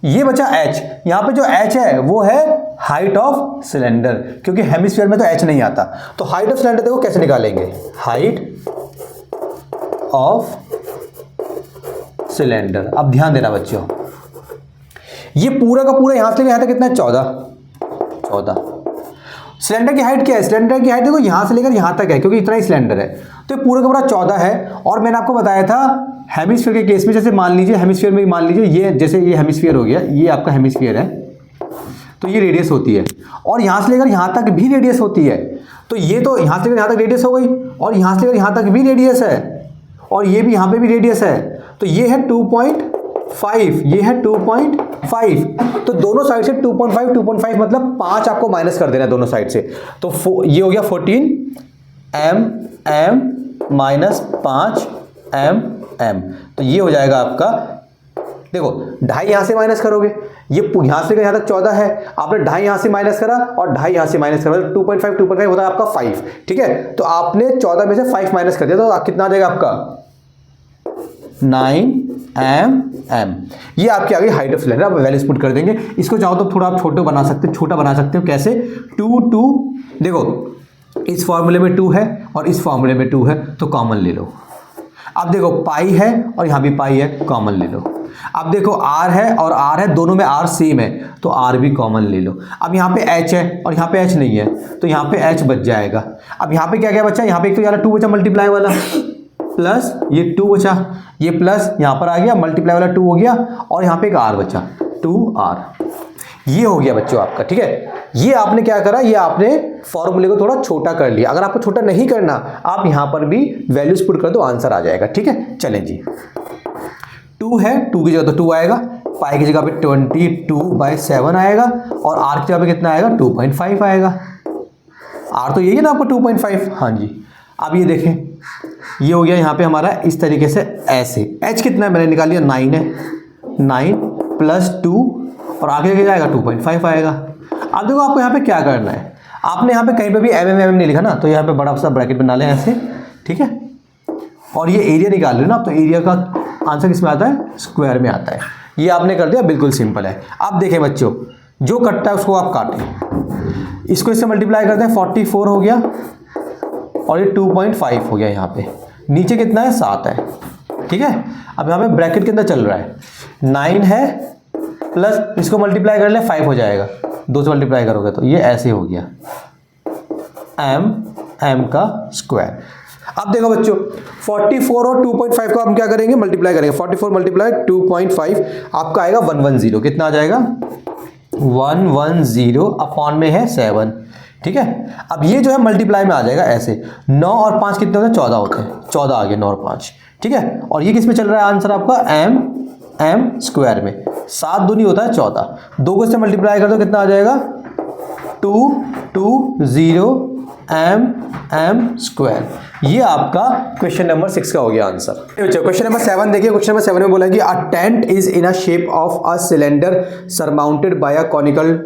ये बचा h, यहाँ पे जो h है वो है हाइट ऑफ सिलेंडर, क्योंकि हेमिस्फीयर में तो h नहीं आता। तो हाइट ऑफ सिलेंडर देखो कैसे निकालेंगे, हाइट ऑफ सिलेंडर। अब ध्यान देना बच्चों, ये पूरा का पूरा यहां से लेकर यहां तक कितना है 14। सिलेंडर की हाइट क्या है, सिलेंडर की हाइट देखो यहां से लेकर यहां तक है, क्योंकि इतना ही सिलेंडर है, तो ये पूरा का पूरा 14 है। और मैंने आपको बताया था हेमिस्फीयर के केस में, जैसे मान लीजिए हेमिस्फीयर में मान लीजिए ये, जैसे ये हेमिस्फीयर हो गया, ये आपका हेमिस्फीयर है, तो ये रेडियस होती है और यहां से लेकर यहां तक भी रेडियस होती है। तो ये तो यहां से लेकर यहां तक रेडियस हो गई और यहां से लेकर यहां तक भी रेडियस है और ये भी यहां पे भी रेडियस है। तो ये है 2.5, ये है 2.5, तो दोनों साइड से 2.5 मतलब 5 आपको माइनस कर देना है दोनों साइड से। तो ये हो गया 14 mm माइनस 5 mm, तो ये हो जाएगा आपका, देखो 2.5 यहां से माइनस करोगे, ये यहां से यहां तक 14 है, आपने 2.5 यहां से माइनस करा और 2.5 यहां से माइनस करा, 2.5 होता है आपका 5, ठीक है। तो आपने 14 में से 5 माइनस कर दिया, तो कितना आ जाएगा आपका 9 mm। ये आपकी आ गई हाइट ऑफ सिलेंडर। आप वैल्यूज पुट कर देंगे, इसको चाहो तो थोड़ा आप छोटा बना सकते हो, कैसे 2 देखो इस फॉर्मूले में 2 है और इस फॉर्मूले में 2 है, तो कॉमन ले लो। अब देखो पाई है और यहाँ भी पाई है, कॉमन ले लो। अब देखो r है और r है, दोनों में r सेम है, तो r भी कॉमन ले लो। अब यहाँ पे h है और यहाँ पे h नहीं है, तो यहाँ पे h बच जाएगा। अब यहाँ पे क्या क्या बचा, यहाँ पे एक तो यार 2 बचा मल्टीप्लाई वाला, प्लस ये 2 बचा, ये प्लस यहाँ पर आ गया, मल्टीप्लाई वाला 2 हो गया और यहाँ पे एक r बचा 2r। ये हो गया बच्चों आपका, ठीक है। ये आपने क्या करा, ये आपने फॉर्मूले को थोड़ा छोटा कर लिया। अगर आपको छोटा नहीं करना, आप यहाँ पर भी वैल्यूज पुट कर दो, आंसर आ जाएगा, ठीक है। चलें जी, 2 है, 2 की जगह तो 2 आएगा, पाई की जगह पे 22/7 आएगा और r की जगह पे कितना आएगा 2.5 आएगा। r तो यही है ना आपको 2.5, हाँ जी। अब ये देखें, ये हो गया यहाँ पे हमारा इस तरीके से ऐसे, h कितना है मैंने निकाल लिया 9 है, 9 प्लस 2 और आगे क्या जाएगा 2.5 आएगा। अब देखो आपको यहाँ पे क्या करना है, आपने यहाँ पे कहीं पे भी mm नहीं लिखा ना, तो यहाँ पे बड़ा सा ब्रैकेट बना लें ऐसे, ठीक है। और ये एरिया निकाल रहे हो ना, तो एरिया का आंसर किस में आता है, स्क्वायर में आता है। ये आपने कर दिया, बिल्कुल सिंपल है। अब देखें बच्चों, जो कटता है उसको आप काटें, इसको इससे मल्टीप्लाई करते हैं, 44 हो गया और ये 2.5 हो गया। यहाँ पे नीचे कितना है 7 है, ठीक है। अब यहाँ पे ब्रैकेट के अंदर चल रहा है 9 है प्लस इसको मल्टीप्लाई कर ले 5 हो जाएगा, 2 से मल्टीप्लाई करोगे तो ये ऐसे हो गया m का स्क्वायर। अब देखो बच्चों 44 और 2.5 को हम क्या करेंगे, मल्टीप्लाई करेंगे। 44 मल्टीप्लाई 2.5 आपका आएगा 110, कितना आ जाएगा 110 अपॉन में है 7, ठीक है। अब ये जो है मल्टीप्लाई में आ जाएगा ऐसे, 9 और 5 कितने होते हैं 14 होते हैं, 14 आ गए 9 और 5, ठीक है। और ये किस में चल रहा है आंसर आपका m स्क्वायर में, 7 दूनी होता है 14, 2 को इससे मल्टीप्लाई कर दो कितना आ जाएगा 220 m स्क्वायर। ये आपका क्वेश्चन नंबर 6 का हो गया आंसर। क्वेश्चन नंबर 7 देखिए, क्वेश्चन नंबर 7 में बोला कि a tent is in a shape of a cylinder surmounted by a conical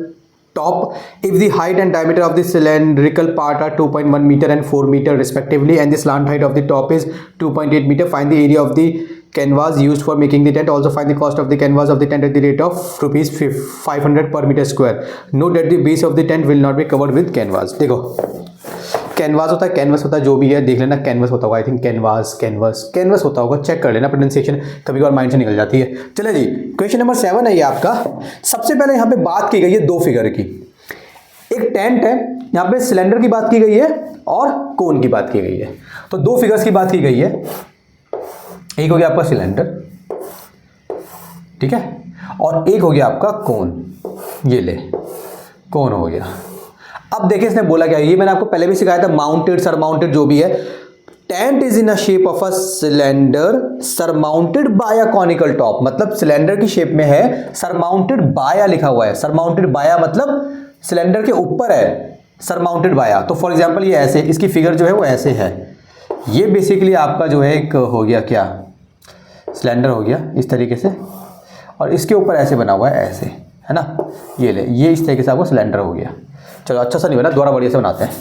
top if the height and diameter of the cylindrical part are 2.1 meter and 4 meter respectively and the slant height of the top is 2.8 meter. Find the area of the canvas used for making the tent. Also find the cost of the canvas of the tent at the rate of rupees 500 per meter square. Note that the base of the tent will not be covered with canvas. देखो canvas होता है, canvas होता है, जो भी है देख लेना, कैनवस होता होगा, आई थिंक कैनवस होता होगा, चेक कर लेना, प्रोनाउंसिएशन कभी कभार माइंड से निकल जाती है। चले जी, क्वेश्चन नंबर 7 है ये आपका। सबसे पहले यहाँ पे बात की गई है 2 फिगर की, एक टेंट है, यहाँ पे सिलेंडर की बात की गई है और कोन की बात की गई है। तो 2 फिगर्स की बात की गई है, एक हो गया आपका सिलेंडर, ठीक है, और एक हो गया आपका कोन, ये ले कोन हो गया। अब देखिए इसने बोला क्या, ये मैंने आपको पहले भी सिखाया था, माउंटेड सरमाउंटेड जो भी है, tent is in a shape of a cylinder surmounted by a conical top, मतलब सिलेंडर की शेप में है, सरमाउंटेड बाया लिखा हुआ है, सरमाउंटेड बाया मतलब सिलेंडर के ऊपर है, सरमाउंटेड बाया। तो फॉर एग्जांपल ये ऐसे, इसकी फिगर जो है वो ऐसे है, ये बेसिकली आपका जो है एक हो गया क्या, सिलेंडर हो गया इस तरीके से, और इसके ऊपर ऐसे बना हुआ है ऐसे, है ना, ये ले, ये इस तरीके से आपको सिलेंडर हो गया। चलो अच्छा सा नहीं बना, दोबारा बढ़िया से बनाते हैं।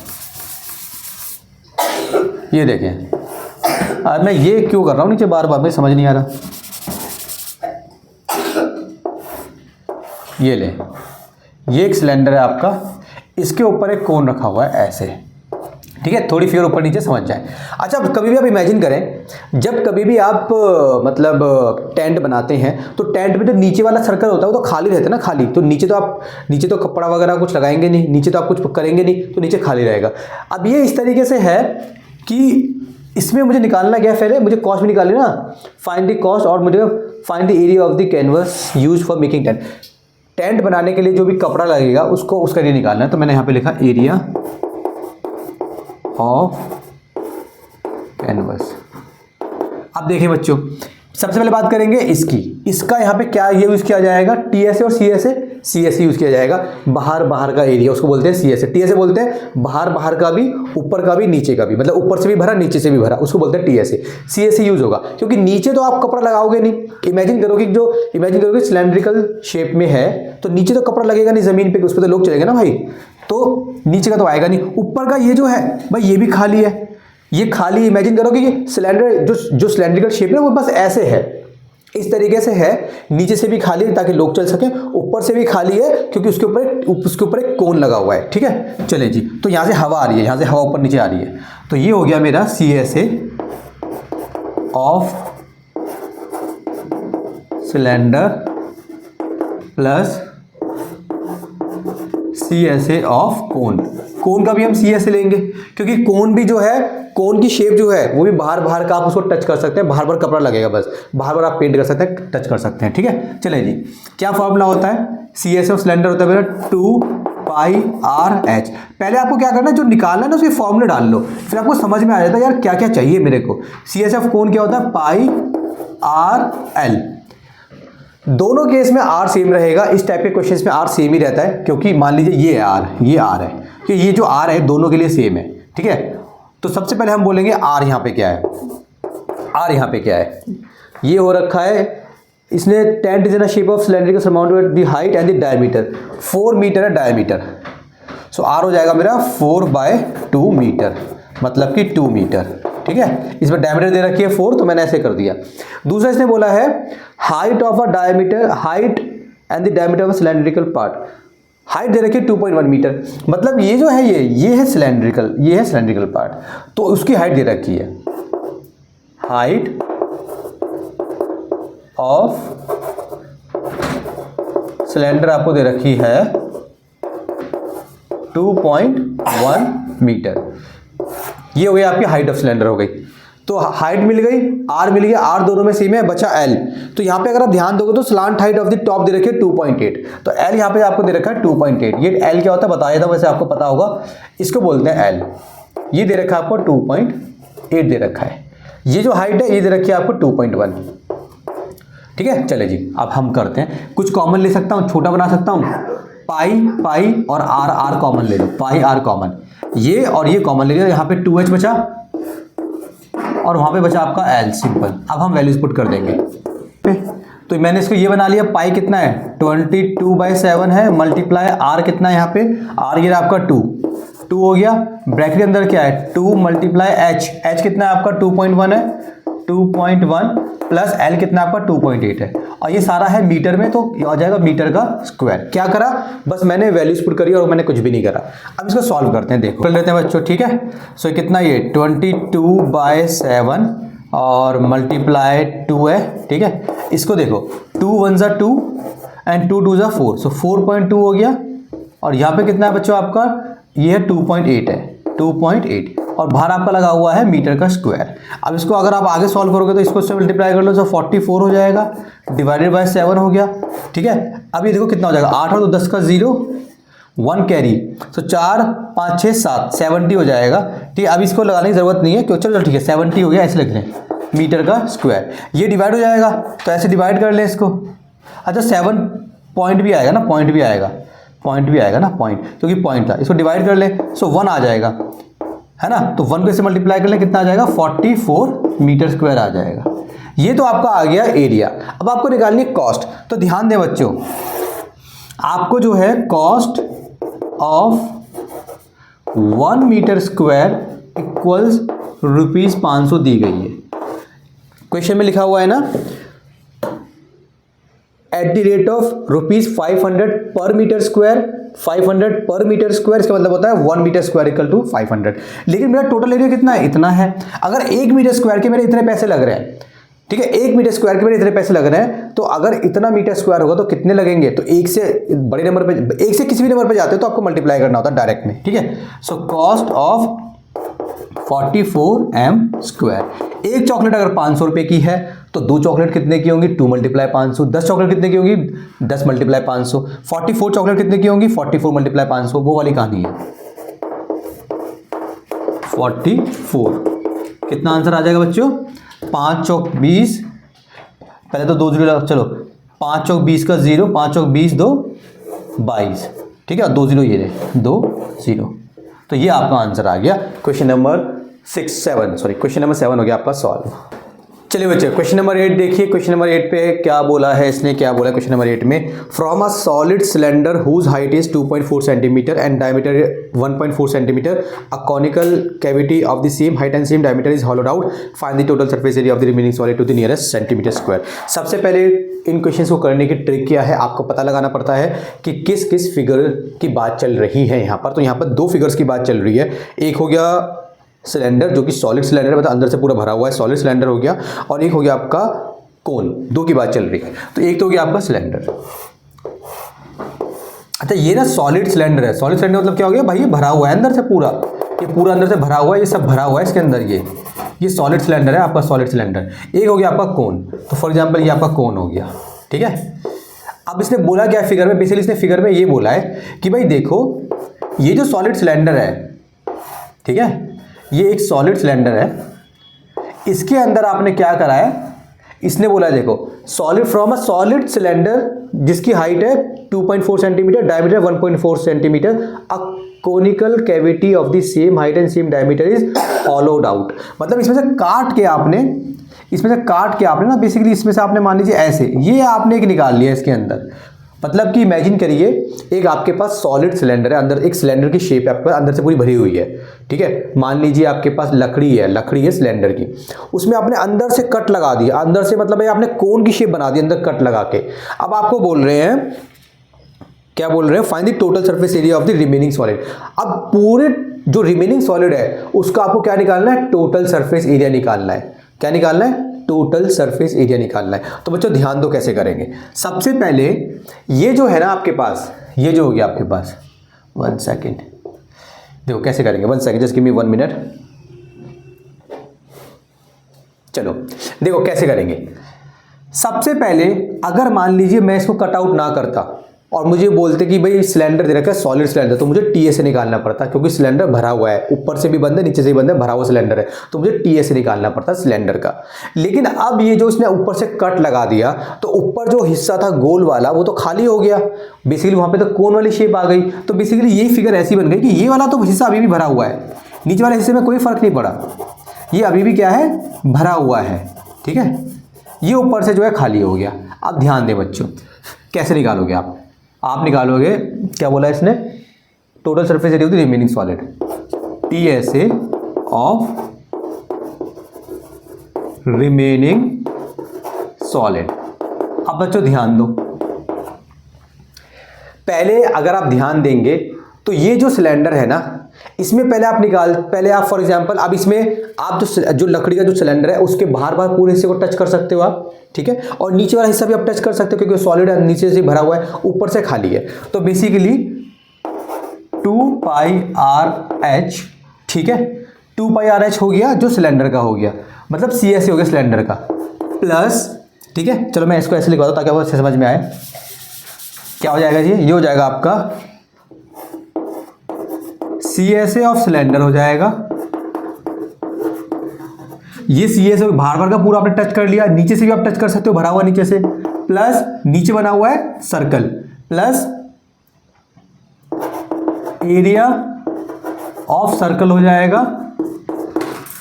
ये देखें, अब मैं ये क्यों कर रहा हूँ नीचे बार बार, मुझे समझ नहीं आ रहा। ये ले, ये एक सिलेंडर है आपका, इसके ऊपर एक कोन रखा हुआ है ऐसे, ठीक है, थोड़ी फिगर ऊपर नीचे समझ जाए। अच्छा, कभी भी आप इमेजिन करें, जब कभी भी आप मतलब टेंट बनाते हैं तो टेंट में जो नीचे वाला सर्कल होता है वो तो खाली रहता है ना, खाली, तो नीचे तो कपड़ा वगैरह कुछ लगाएंगे नहीं, नीचे तो आप कुछ करेंगे नहीं, तो नीचे खाली रहेगा। अब ये इस तरीके से है कि इसमें मुझे निकालना क्या है, पहले मुझे कॉस्ट भी निकालनी ना, फाइंड द कॉस्ट, और मुझे find the area of the canvas use for making tent. Tent बनाने के लिए जो भी कपड़ा लगेगा उसका एरिया निकालना है, तो मैंने यहाँ पे लिखा एरिया ऑफ कैनवस। अब देखिए बच्चों, सबसे पहले बात करेंगे इसका यहाँ पे क्या ये यूज किया जाएगा, टीएसए और सीएसए यूज किया जाएगा। बाहर का एरिया उसको बोलते हैं सीएसए, टीएसए बोलते हैं बाहर का भी, ऊपर का भी, नीचे का भी, मतलब ऊपर से भी भरा नीचे से भी भरा, उसको बोलते हैं टीएसए। सीएसए यूज होगा क्योंकि नीचे तो आप कपड़ा लगाओगे नहीं। इमेजिन करोगे सिलेंड्रिकल शेप में है तो नीचे तो कपड़ा लगेगा नहीं जमीन पे, उस पर तो लोग चलेंगे ना भाई, तो नीचे का तो आएगा नहीं। ऊपर का ये जो है भाई ये भी खाली है, ये खाली, इमेजिन करो कि ये सिलेंडर जो सिलेंड्रिकल शेप है वो बस ऐसे है, इस तरीके से है, नीचे से भी खाली है ताकि लोग चल सकें, ऊपर से भी खाली है क्योंकि उसके ऊपर एक कोन लगा हुआ है, ठीक है। चले जी, तो यहाँ से हवा आ रही है, यहाँ से हवा ऊपर नीचे आ रही है, तो ये हो गया मेरा CSA of cylinder plus CSA of cone का भी हम सीएसए लेंगे क्योंकि कोन भी जो है, कोन की शेप जो है वो भी बाहर का आप उसको टच कर सकते हैं, बाहर कपड़ा लगेगा, बस बाहर आप पेंट कर सकते हैं, टच कर सकते हैं, ठीक है। चले जी, क्या फॉर्मूला होता है, सीएसए ऑफ सिलेंडर होता है मेरा 2πr/h। पहले आपको क्या करना है, जो निकालना है ना उसके फॉर्मूले डाल लो, फिर आपको समझ में आ जाता है यार क्या क्या चाहिए मेरे को। सीएसए ऑफ कोन क्या होता है, πr/l। दोनों केस में आर सेम रहेगा, इस टाइप के क्वेश्चंस में आर सेम ही रहता है क्योंकि मान लीजिए ये आर है, कि ये जो आर है दोनों के लिए सेम है, ठीक है। तो सबसे पहले हम बोलेंगे आर यहाँ पे क्या है, आर यहाँ पे क्या है, ये हो रखा है, इसने tent is in shape of cylindrical surmounted the height and the diameter, 4 metre है डायमीटर, सो आर हो जाएगा मेरा 4/2 मीटर, मतलब कि 2 मीटर, ठीक है। इसमें डायमीटर दे रखी है 4, तो मैंने ऐसे कर दिया। दूसरा इसने बोला है height of a diameter, height and the diameter of cylindrical part, height दे रखी है 2.1 मीटर, मतलब ये जो है ये है सिलेंड्रिकल पार्ट, तो उसकी हाइट दे रखी है, हाइट ऑफ सिलेंडर आपको दे रखी है 2.1 मीटर। ये हो गई आपकी हाइट ऑफ सिलेंडर हो गई। तो हाइट मिल गई, आर मिल गया, आर दोनों में सेम है, बचा एल। तो यहाँ पे अगर आप ध्यान दोगे तो slant height of the top दे रखी है 2.8, तो एल यहाँ पे आपको दे रखा है 2.8। ये एल क्या होता है बताया था, वैसे आपको पता होगा, इसको बोलते हैं एल। ये दे रखा है आपको 2.8 दे रखा है। ये जो हाइट है ये दे रखी है आपको 2.1, ठीक है। चले जी, अब हम करते हैं, कुछ कॉमन ले सकता हूँ, छोटा बना सकता हूँ, पाई और आर कॉमन ले लो, पाई आर कॉमन, ये और ये कॉमन ले लिया, यहाँ पे 2h बचा और वहाँ पे बचा आपका l, सिंपल। अब हम वैल्यूज पुट कर देंगे, तो मैंने इसको ये बना लिया, पाई कितना है 22/7 है, मल्टीप्लाई आर कितना है यहाँ पे, आर ये आपका 2 हो गया, ब्रैकेट के अंदर क्या है 2 मल्टीप्लाई h कितना है आपका 2.1 है, 2.1 प्लस l कितना आपका 2.8 है, और ये सारा है मीटर में, तो ये आ जाएगा मीटर का स्क्वायर। क्या करा, बस मैंने वैल्यूज पुट करी और मैंने कुछ भी नहीं करा। अब इसको सॉल्व करते हैं, देखो कर लेते हैं बच्चों, ठीक है। सो कितना ये 22/7 और मल्टीप्लाई 2 है, ठीक है। इसको देखो 2 1 ज़ा 2 एंड 2 2 ज़ा 4, सो 4.2 हो गया, और यहाँ पे कितना है बच्चों आपका, ये है 2.8 है, 2.8, और बाहर आपका लगा हुआ है मीटर का स्क्वायर। अब इसको अगर आप आगे सॉल्व करोगे तो इसको से मल्टीप्लाई कर लो, तो 44 हो जाएगा, डिवाइडेड बाय 7 हो गया, ठीक है। अब ये देखो कितना हो जाएगा, 8 और 2 10 का 0, 1 कैरी, तो 4 5 6 7 70 हो जाएगा, ठीक है। अब इसको लगाने की जरूरत नहीं है क्यों, चलो ठीक है 70 हो गया, ऐसे लिख लें मीटर का स्क्वायर। ये डिवाइड हो जाएगा तो ऐसे डिवाइड कर लें इसको। अच्छा 7 पॉइंट भी आएगा ना, पॉइंट भी आएगा ना, पॉइंट, क्योंकि पॉइंट था, इसको डिवाइड कर ले, सो 1 आ जाएगा, है ना। तो 1 को इससे मल्टीप्लाई कर ले, कितना आ जाएगा 44 मीटर स्क्वायर आ जाएगा। ये तो आपका आ गया एरिया। अब आपको निकालनी है कॉस्ट। तो ध्यान दें बच्चों, आपको जो है cost of 1 metre square equals ₹500 दी गई है। क्वेश्चन में लिखा हुआ है ना, एट द रेट ऑफ ₹500 पर मीटर स्क्वायर, 500 पर मीटर स्क्वायर, इसका मतलब होता है 1 मीटर स्क्वायर इक्वल टू 500। लेकिन मेरा टोटल एरिया कितना है? इतना है। अगर 1 मीटर स्क्वायर के मेरे इतने पैसे लग रहे हैं, ठीक है, 1 मीटर स्क्वायर के मेरे इतने पैसे लग रहे हैं, तो अगर इतना मीटर स्क्वायर होगा तो कितने लगेंगे? तो एक से बड़े नंबर पे, एक से किसी भी नंबर पे जाते हो तो आपको मल्टीप्लाई करना होता है डायरेक्ट में, ठीक है। So cost of 44m square. एक चॉकलेट अगर 500 रुपए की है तो 2 चॉकलेट कितने की होंगी? 2 × 500। 10 चॉकलेट कितने की होंगी? 10 × 500। 44 चॉकलेट कितने की होंगी? 44 × 500। वो वाली कहानी है। 44 कितना आंसर आ जाएगा बच्चों? 5 चौक 20, पहले तो 2 जीरो, चलो 5 चौक 20 का 0, 5 चौक 20, 2 22, ठीक है, 2 जीरो ये रहे, 2 0। तो ये आपका आंसर आ गया। क्वेश्चन नंबर 7 हो गया आपका सॉल्व। चलिए बच्चे क्वेश्चन नंबर 8 देखिए। क्वेश्चन नंबर 8 पे क्या बोला है इसने, क्या बोला है क्वेश्चन नंबर 8 में? From a solid cylinder whose height is 2.4 centimetre and diameter 1.4 centimetre, a conical cavity of the same height and same diameter is hollowed out, find the total surface area of the remaining solid to the nearest centimetre square. सबसे पहले इन questions को करने की trick क्या है, आपको पता लगाना पड़ता है कि किस किस फिगर की बात चल रही है यहाँ पर। तो यहाँ पर 2 फिगर्स की बात चल रही है। एक हो गया सिलेंडर जो कि सॉलिड सिलेंडर है, मतलब अंदर से पूरा भरा हुआ है, सॉलिड सिलेंडर हो गया, और एक हो गया आपका कोन। 2 की बात चल रही है। तो एक तो हो गया आपका सिलेंडर। अच्छा ये ना सॉलिड सिलेंडर है। सॉलिड सिलेंडर मतलब क्या हो गया भाई? ये भरा हुआ है अंदर से पूरा, ये पूरा अंदर से भरा हुआ है, ये सब भरा हुआ है इसके अंदर। ये सॉलिड सिलेंडर है आपका, सॉलिड सिलेंडर। एक हो गया आपका कोन। तो फॉर एग्जाम्पल ये आपका कोन हो गया, ठीक है। अब इसने बोला क्या फिगर में? बेसिकली इसने फिगर में ये बोला है कि भाई देखो ये जो सॉलिड सिलेंडर है, ठीक है, ये एक सॉलिड सिलेंडर है, इसके अंदर आपने क्या करा है? इसने बोला है देखो solid from a solid cylinder जिसकी हाइट है 2.4 centimetre, diameter 1.4 centimetre, a conical cavity of the same height and same diameter is hollowed out. मतलब इसमें से काट के आपने ना बेसिकली इसमें से आपने मान लीजिए ऐसे ये आपने एक निकाल लिया इसके अंदर। मतलब कि इमेजिन करिए एक आपके पास सॉलिड सिलेंडर है, अंदर एक सिलेंडर की शेप है आपके पास, अंदर से पूरी भरी हुई है, ठीक है। मान लीजिए आपके पास लकड़ी है सिलेंडर की, उसमें आपने अंदर से कट लगा दिया, अंदर से मतलब आपने कोन की शेप बना दी अंदर कट लगा के। अब आपको बोल रहे हैं, क्या बोल रहे हैं? Find the total surface area of the remaining solid. अब पूरे जो रिमेनिंग सॉलिड है उसका आपको क्या निकालना है? टोटल सरफेस एरिया निकालना है। क्या निकालना है? टोटल सरफेस एरिया निकालना है। तो बच्चों ध्यान दो कैसे करेंगे। सबसे पहले ये जो है ना आपके पास, ये जो हो गया आपके पास, 1 सेकेंड, देखो कैसे करेंगे। 1 second, just give me 1 minute. चलो देखो कैसे करेंगे। सबसे पहले अगर मान लीजिए मैं इसको कट आउट ना करता और मुझे बोलते कि भाई सिलेंडर दे रखा है सॉलिड सिलेंडर, तो मुझे टीए से निकालना पड़ता, क्योंकि सिलेंडर भरा हुआ है, ऊपर से भी बंद है नीचे से भी बंद है, भरा हुआ सिलेंडर है, तो मुझे टीए से निकालना पड़ता सिलेंडर का। लेकिन अब ये जो इसने ऊपर से कट लगा दिया तो ऊपर जो हिस्सा था गोल वाला वो तो खाली हो गया, बेसिकली वहां पे तो कोन वाली शेप आ गई। तो बेसिकली ये फिगर ऐसी बन गई कि ये वाला तो हिस्सा अभी भी भरा हुआ है, नीचे वाले हिस्से में कोई फर्क नहीं पड़ा, ये अभी भी क्या है? भरा हुआ है, ठीक है। ये ऊपर से जो है खाली हो गया। अब ध्यान दें बच्चों, कैसे निकालोगे आप निकालोगे, क्या बोला इसने? Total surface area of the remaining solid, TSA of remaining solid. अब बच्चों ध्यान दो, पहले अगर आप ध्यान देंगे तो ये जो सिलेंडर है ना, इसमें पहले आप फॉर एग्जांपल अब इसमें आप जो लकड़ी का जो सिलेंडर है उसके बाहर पूरे हिस्से को टच कर सकते हो आप, ठीक है। और नीचे वाला हिस्सा भी आप टच कर सकते हो क्योंकि सॉलिड है, नीचे से भरा हुआ है, ऊपर से खाली है। तो बेसिकली 2πRH, ठीक है, 2πRH हो गया जो सिलेंडर का हो गया, मतलब CS हो गया सिलेंडर का, प्लस, ठीक है। चलो मैं इसको ऐसे लिखवा दूं ताकि आपको अच्छे समझ में आए। क्या हो जाएगा ये हो जाएगा आपका CSA ऑफ सिलेंडर हो जाएगा। ये CSA बाहर का पूरा आपने टच कर लिया, नीचे से भी आप टच कर सकते हो, भरा हुआ नीचे से, प्लस नीचे बना हुआ है circle, plus area of circle हो जाएगा,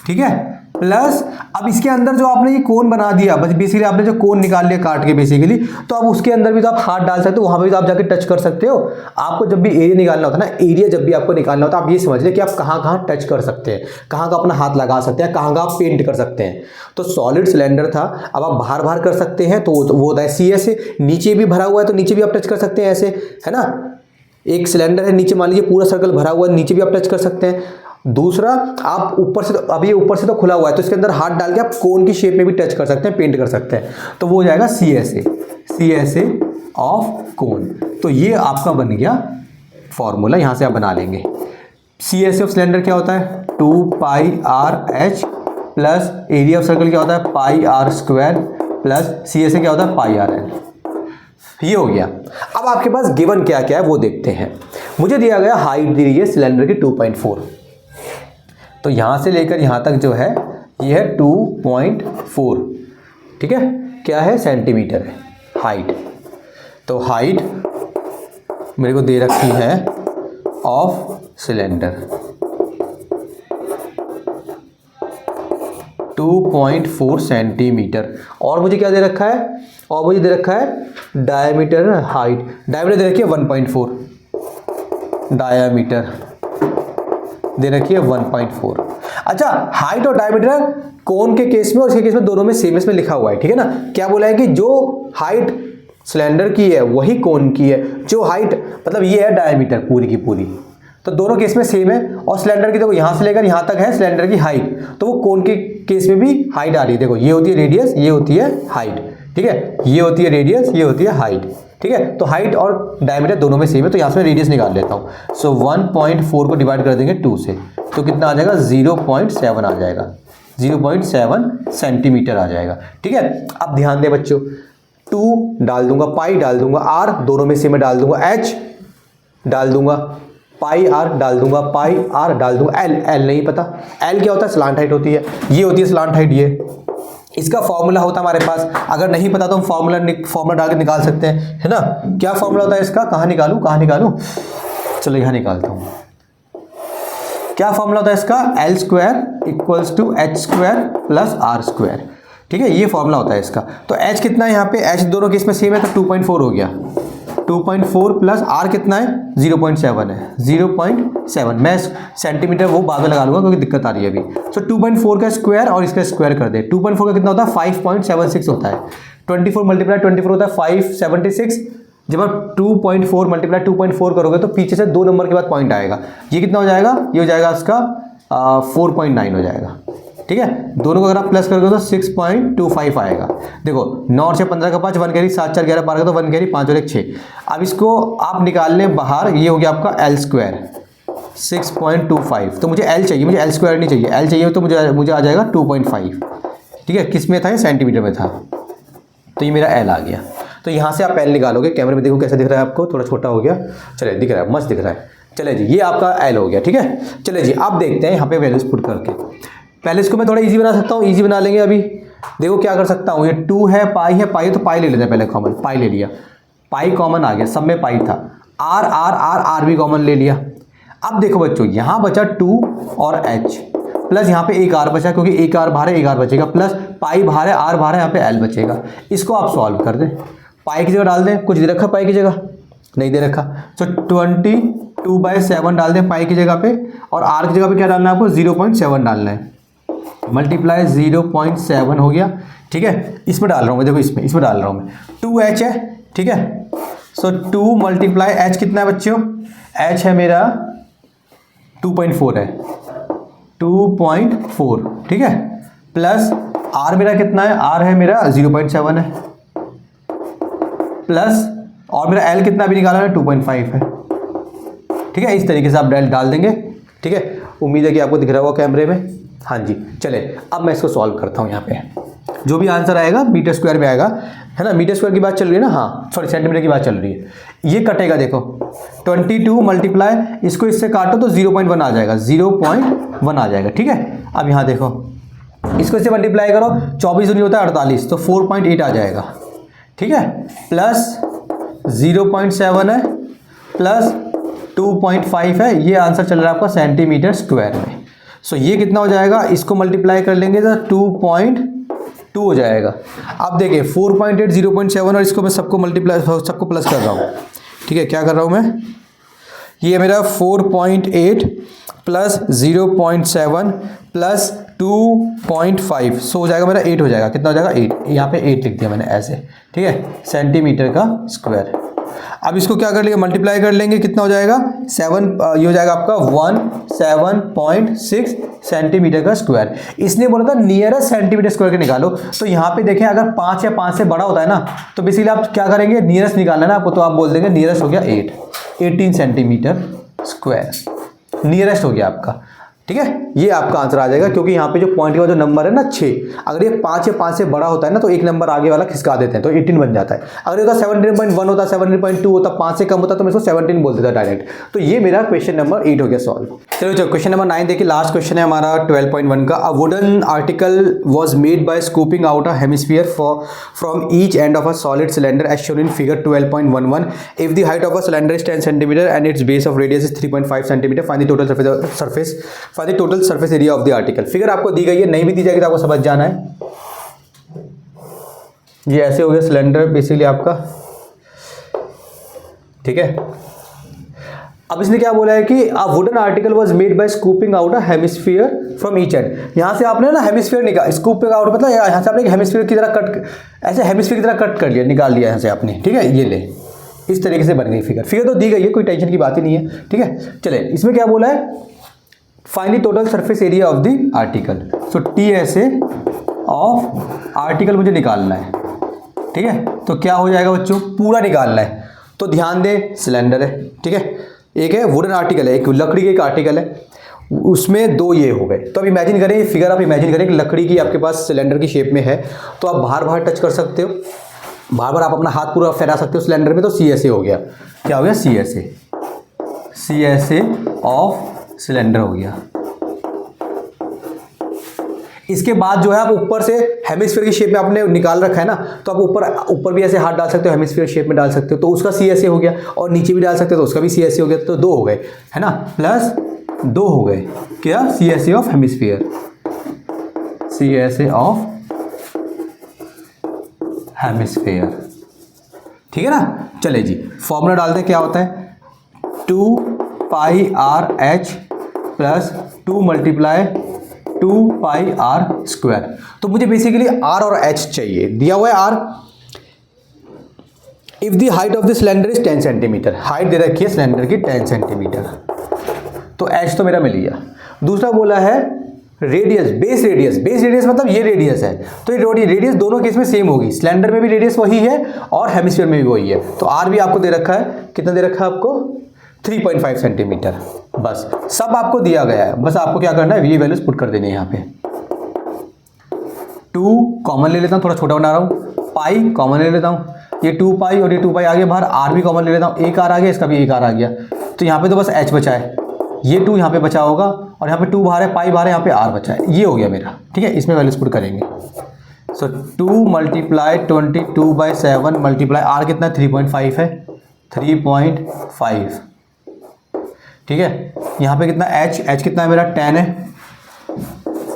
ठीक है। प्लस अब इसके अंदर जो आपने ये कोन बना दिया, बस बेसिकली आपने जो कोन निकाल लिया काट के बेसिकली, तो अब उसके अंदर भी तो आप हाथ डाल सकते हो, वहां पे भी तो आप जाके टच कर सकते हो। आपको जब भी एरिया निकालना होता है ना, एरिया जब भी आपको निकालना होता है, आप ये समझ ले कि आप कहाँ कहाँ टच कर सकते हैं, कहाँ का अपना हाथ लगा सकते हैं, कहाँ का आप पेंट कर सकते हैं। तो सॉलिड सिलेंडर था, अब आप बाहर बाहर कर सकते हैं, तो वो होता है सी ऐसे। नीचे भी भरा हुआ है तो नीचे भी आप टच कर सकते हैं ऐसे, है ना। एक सिलेंडर है, नीचे मान लीजिए पूरा सर्कल भरा हुआ है, नीचे भी आप टच कर सकते हैं। दूसरा, आप ऊपर से, अब ये ऊपर से तो खुला हुआ है, तो इसके अंदर हाथ डाल के आप कोन की शेप में भी टच कर सकते हैं, पेंट कर सकते हैं। तो वो हो जाएगा सी एस ए ऑफ कोन। तो ये आपका बन गया फॉर्मूला, यहां से आप बना लेंगे। C S A of cylinder क्या होता है, 2πr/h plus area of circle क्या होता है, πr² प्लस सी एस ए क्या होता है, πrl। ये हो गया। अब आपके पास गिवन क्या क्या है वो देखते हैं। मुझे दिया गया हाइट दी गई है सिलेंडर की 2.4, तो यहां से लेकर यहां तक जो है ये है 2.4, ठीक है, क्या है, सेंटीमीटर है हाइट। तो हाइट मेरे को दे रखी है ऑफ सिलेंडर 2.4 सेंटीमीटर। और मुझे क्या दे रखा है, और मुझे दे रखा है डायमीटर, हाइट डायमीटर दे रखी है 1.4, डायमीटर दे रखी है 1.4। अच्छा, हाइट और डायमीटर कोन के केस में और इसके केस में दोनों में सेम इसमें लिखा हुआ है, ठीक है ना। क्या बोला है कि जो हाइट सिलेंडर की है वही कोन की है, जो हाइट मतलब ये है डायमीटर पूरी की पूरी, तो दोनों केस में सेम है। और सिलेंडर की देखो यहां से लेकर यहां तक है सिलेंडर की हाइट, तो वो कोन के केस में भी हाइट आ रही है। देखो ये होती है रेडियस, ये होती है हाइट, ठीक है, ये होती है रेडियस, ये होती है हाइट, ठीक है। तो हाइट और डायमीटर दोनों में सेम है, तो यहां से मैं रेडियस निकाल लेता हूं। सो 1.4 को डिवाइड कर देंगे 2 से, तो कितना आ जाएगा, 0.7 आ जाएगा, 0.7 सेंटीमीटर आ जाएगा, ठीक है। अब ध्यान दें बच्चों, 2 डाल दूंगा, पाई डाल दूंगा, आर दोनों में सेम डाल दूंगा, एच डाल दूंगा, पाई आर डाल दूंगा, पाई आर डाल दूंगा, एल नहीं पता, एल क्या होता है, स्लांट हाइट होती है, ये होती है स्लांट हाइट, ये इसका फॉर्मूला होता है हमारे पास। अगर नहीं पता तो हम फॉर्मूला डाल के निकाल सकते हैं, है ना। क्या फॉर्मूला होता है इसका, कहाँ निकालूं, चलो यहाँ निकालता हूँ। क्या फॉर्मूला होता है इसका, L² = h² + r², ठीक है, ये फॉर्मूला होता है इसका। तो h कितना है यहाँ पे, h दोनों केस में सेम है, तो 2.4 हो गया, 2.4 प्लस r कितना है, 0.7 है, 0.7। मैं सेंटीमीटर वो बाद में लगा लूंगा क्योंकि दिक्कत आ रही है अभी। सो 2.4 का स्क्वायर और इसका स्क्वायर कर दे, 2.4 का कितना होता है, 5.76 होता है, 24 × 24 होता है 576। जब आप 2.4 × 2.4 करोगे तो पीछे से 2 नंबर के बाद पॉइंट आएगा, ये कितना हो जाएगा, ये हो जाएगा इसका 4.9 हो जाएगा, ठीक है। दोनों को अगर आप प्लस करोगे तो 6.25 आएगा। देखो 9 और 6 15 का 5, 1 कैरी 7 4 11 12 का, तो 1 कैरी 5 और 1 6। अब इसको आप निकाल लें बाहर, ये हो गया आपका L² 6.25। तो मुझे L चाहिए, मुझे L² नहीं चाहिए, L चाहिए तो मुझे आ जाएगा 2.5, ठीक है। किस में था, ये सेंटीमीटर में था, तो ये मेरा L आ गया। तो यहाँ से आप L निकालोगे, कैमरे में देखो कैसे दिख रहा है आपको, थोड़ा छोटा हो गया, चले दिख रहा है, मस्त दिख रहा है। चले जी, ये आपका L हो गया, ठीक है। चले जी, आप देखते हैं यहाँ पे वैल्यूज पुट करके। पहले इसको मैं थोड़ा इजी बना सकता हूँ, इजी बना लेंगे अभी। देखो क्या कर सकता हूँ, ये 2 है, पाई है, पाई तो पाई ले लेते हैं पहले कॉमन, पाई ले लिया, पाई कॉमन आ गया, सब में पाई था, आर आर आर आर भी कॉमन ले लिया। अब देखो बच्चों, यहाँ बचा 2 और h प्लस यहाँ पे एक आर बचा, क्योंकि एक आर बाहर है, एक आर बचेगा, प्लस पाई बाहर है, आर बाहर है, यहाँ पे एल बचेगा। इसको आप सॉल्व कर दें, पाई की जगह डाल दें, कुछ दे रखा पाई की जगह, नहीं दे रखा, तो 22/7 डाल दें पाई की जगह पे, और आर की जगह पे क्या डालना है आपको, 0.7 डालना है, मल्टीप्लाई 0.7 हो गया, ठीक है। इसमें डाल रहा हूँ मैं, देखो इसमें डाल रहा हूँ मैं, 2h है, ठीक है। सो 2 × h कितना है बच्चों, h है मेरा 2.4 है, 2.4, ठीक है, प्लस r मेरा कितना है, r है मेरा 0.7 है, प्लस और मेरा l कितना भी निकाला है, 2.5 है, ठीक है। इस तरीके से आप डाल देंगे, ठीक है। उम्मीद है कि आपको दिख रहा होगा कैमरे में, हाँ जी। चले अब मैं इसको सॉल्व करता हूँ। यहाँ पे जो भी आंसर आएगा मीटर² में आएगा, है ना, मीटर² की बात चल रही है ना, हाँ सॉरी सेंटीमीटर की बात चल रही है। ये कटेगा, देखो 22 मल्टीप्लाई, इसको इससे काटो तो 0.1 आ जाएगा, 0.1 आ जाएगा, ठीक है। अब यहाँ देखो, इसको इससे मल्टीप्लाई करो, 24 दूनी होता है 48, तो 4.8 आ जाएगा, ठीक है, प्लस 0.7 है, प्लस 2.5 है, ये आंसर चल रहा है आपका सेंटीमीटर स्क्वायर में। सो ये कितना हो जाएगा, इसको मल्टीप्लाई कर लेंगे तो 2.2 हो जाएगा। अब देखिए 4.8 0.7 और इसको मैं सबको मल्टीप्लाई सबको प्लस कर रहा हूँ, ठीक है। क्या कर रहा हूँ मैं, ये मेरा 4.8 प्लस 0.7 प्लस 2.5 सो हो जाएगा मेरा 8 हो जाएगा। कितना हो जाएगा 8, यहाँ पे 8 लिख दिया मैंने ऐसे, ठीक है, सेंटीमीटर का स्क्वायर। अब इसको क्या कर लेंगे, मल्टीप्लाई कर लेंगे, कितना हो जाएगा 7, ये हो जाएगा आपका 17.6 सेंटीमीटर का स्क्वायर। इसने बोला था नियरेस्ट सेंटीमीटर स्क्वायर के निकालो, तो यहाँ पे देखें अगर 5 या 5 से बड़ा होता है ना तो बेसिकली आप क्या करेंगे, नियरेस्ट निकालना है ना आपको, तो आप बोल देंगे नियरेस्ट हो गया 18 सेंटीमीटर स्क्वायर, नियरेस्ट हो गया आपका, ठीक है। ये आपका आंसर आ जाएगा, क्योंकि यहाँ पे जो पॉइंट का जो नंबर है ना 6, अगर ये 5 या 5 से बड़ा होता है ना तो एक नंबर आगे वाला खिसका देते हैं तो 18 बन जाता है। अगर ये होता 17.1 होता, 17.2 होता, 5 से कम होता तो मैं इसको 17 बोल देता डायरेक्ट। तो ये मेरा क्वेश्चन नंबर 8 हो गया सॉल्व। चलो क्वेश्चन नंबर 9 देखिए, लास्ट क्वेश्चन है हमारा 12.1 का। A wooden article was made by scooping out a hemisphere from each end of a solid cylinder as shown in figure 12.11। If the height of a cylinder is 10 centimetre and its base of radius is 3.5 centimetre, find the total surface area of the article. Figure आपको दी गई है, नहीं भी दी जाएगी तो आपको समझ जाना है। ये ऐसे हो गया सिलेंडर बेसिकली आपका, ठीक है। अब इसने क्या बोला है कि अ wooden article was made by scooping out a hemisphere from each and. यहां से आपने ना हेमिस्फीयर निकाल, स्कूपिंग आउट मतलब यहां से आपने हेमिस्फीयर की तरह कट, ऐसे हेमिस्फीयर की तरह कट कर लिया, निकाल लिया यहां से आपने, ठीक है। ये ले इस तरीके से बन गई फिगर। फिगर तो दी गई है, कोई टेंशन की बात ही नहीं है, ठीक है। चले इसमें क्या बोला है, find the total surface area of the article. So TSA of article मुझे निकालना है, ठीक है। तो क्या हो जाएगा बच्चों, पूरा निकालना है। तो ध्यान दे, सिलेंडर है, ठीक है, एक है वुडन आर्टिकल है, एक लकड़ी का एक आर्टिकल है, उसमें दो ये हो गए। तो अब इमेजिन करें, फिगर आप इमेजिन करें कि लकड़ी की आपके पास सिलेंडर की शेप में है, तो आप बाहर बाहर टच कर सकते हो, बार बार आप अपना हाथ पूरा फैला सकते हो सिलेंडर में। तो CSA हो गया, क्या हो गया CSA ऑफ सिलेंडर हो गया। इसके बाद जो है आप ऊपर से हेमिस्फीयर की शेप में आपने निकाल रखा है ना, तो आप ऊपर भी ऐसे हाथ डाल सकते हो, हेमिस्फीयर शेप में डाल सकते हो, तो उसका CSA हो गया। और नीचे भी डाल सकते हो तो उसका भी CSA हो गया। तो 2 हो गए, है ना, प्लस 2 हो गए, क्या CSA of hemisphere, CSA of hemisphere, ठीक है ना। चले जी फॉर्मूला डालते हैं, क्या होता है 2πRH plus 2 multiply 2πR square. तो मुझे बेसिकली R और H चाहिए, दिया हुआ है R। If the height of the cylinder is 10 centimetre, height दे रखी है सिलेंडर की 10 सेंटीमीटर, तो H तो मेरा मिल गया। दूसरा बोला है रेडियस, बेस रेडियस मतलब ये रेडियस है, तो ये रेडियस दोनों केस में सेम होगी, सिलेंडर में भी रेडियस वही है और हेमिस्फीयर में भी वही है। तो R भी आपको दे रखा है, कितना दे रखा है आपको 3.5 सेंटीमीटर। बस सब आपको दिया गया है, बस आपको क्या करना है, ये वैल्यूज पुट कर देनी है यहाँ पे। 2 कॉमन ले लेता हूँ, थोड़ा छोटा बना रहा हूँ, पाई कॉमन ले लेता हूँ, ये 2π और ये 2π आ गया बाहर, R भी कॉमन ले लेता हूँ, एक R आ गया, इसका भी एक R आ गया। तो यहाँ पे तो बस H बचा है, ये 2 यहाँ पे बचा होगा और यहाँ पे 2 बाहर है, पाई बाहर है, यहाँ पे R बचा है, ये हो गया मेरा, ठीक है। इसमें वैल्यूज पुट करेंगे। सो 2 मल्टीप्लाई 22/7 मल्टीप्लाई R कितना 3.5 है, 3.5, ठीक है। यहाँ पे कितना H कितना है मेरा 10 है,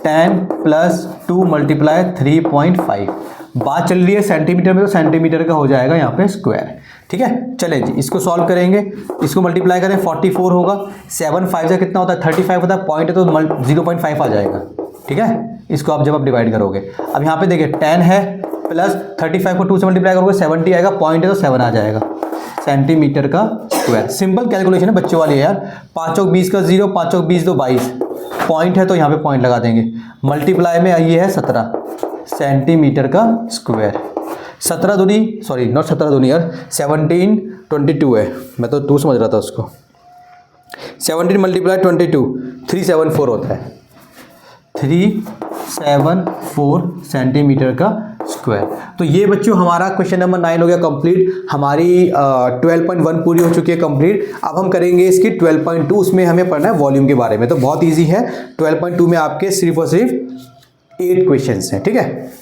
10 प्लस 2 मल्टीप्लाई 3.5। बात चल रही है सेंटीमीटर में, तो सेंटीमीटर का हो जाएगा यहाँ पे स्क्वायर, ठीक है। चले जी इसको सॉल्व करेंगे, इसको मल्टीप्लाई करें 44 होगा, 7 5 से कितना होता है 35 होता है, पॉइंट है तो 0.5 आ जाएगा, ठीक है। इसको आप जब आप डिवाइड करोगे, अब यहाँ पे देखिए 10 है प्लस 35 को 2 से मल्टीप्लाई करोगे 70 आएगा, पॉइंट है तो 7 आ जाएगा, सेंटीमीटर का स्क्वायर। सिंपल कैलकुलेशन है बच्चों वाली है यार। 5 चौक 20 का 0, 5 चौक 20 तो 22, पॉइंट है तो यहाँ पे पॉइंट लगा देंगे, मल्टीप्लाई में ये है 17 सेंटीमीटर का स्क्वायर। 17 दूनी सॉरी नॉट 17 दूनी यार 17 22 है, मैं तो 2 समझ रहा था उसको। 17 मल्टीप्लाई 22 374 होता है, 374 सेंटीमीटर का स्क्वायर। तो ये बच्चों हमारा क्वेश्चन नंबर 9 हो गया कंप्लीट। हमारी 12.1 पूरी हो चुकी है कंप्लीट। अब हम करेंगे इसकी 12.2, उसमें हमें पढ़ना है वॉल्यूम के बारे में। तो बहुत इजी है, 12.2 में आपके सिर्फ और सिर्फ 8 क्वेश्चंस हैं, ठीक है।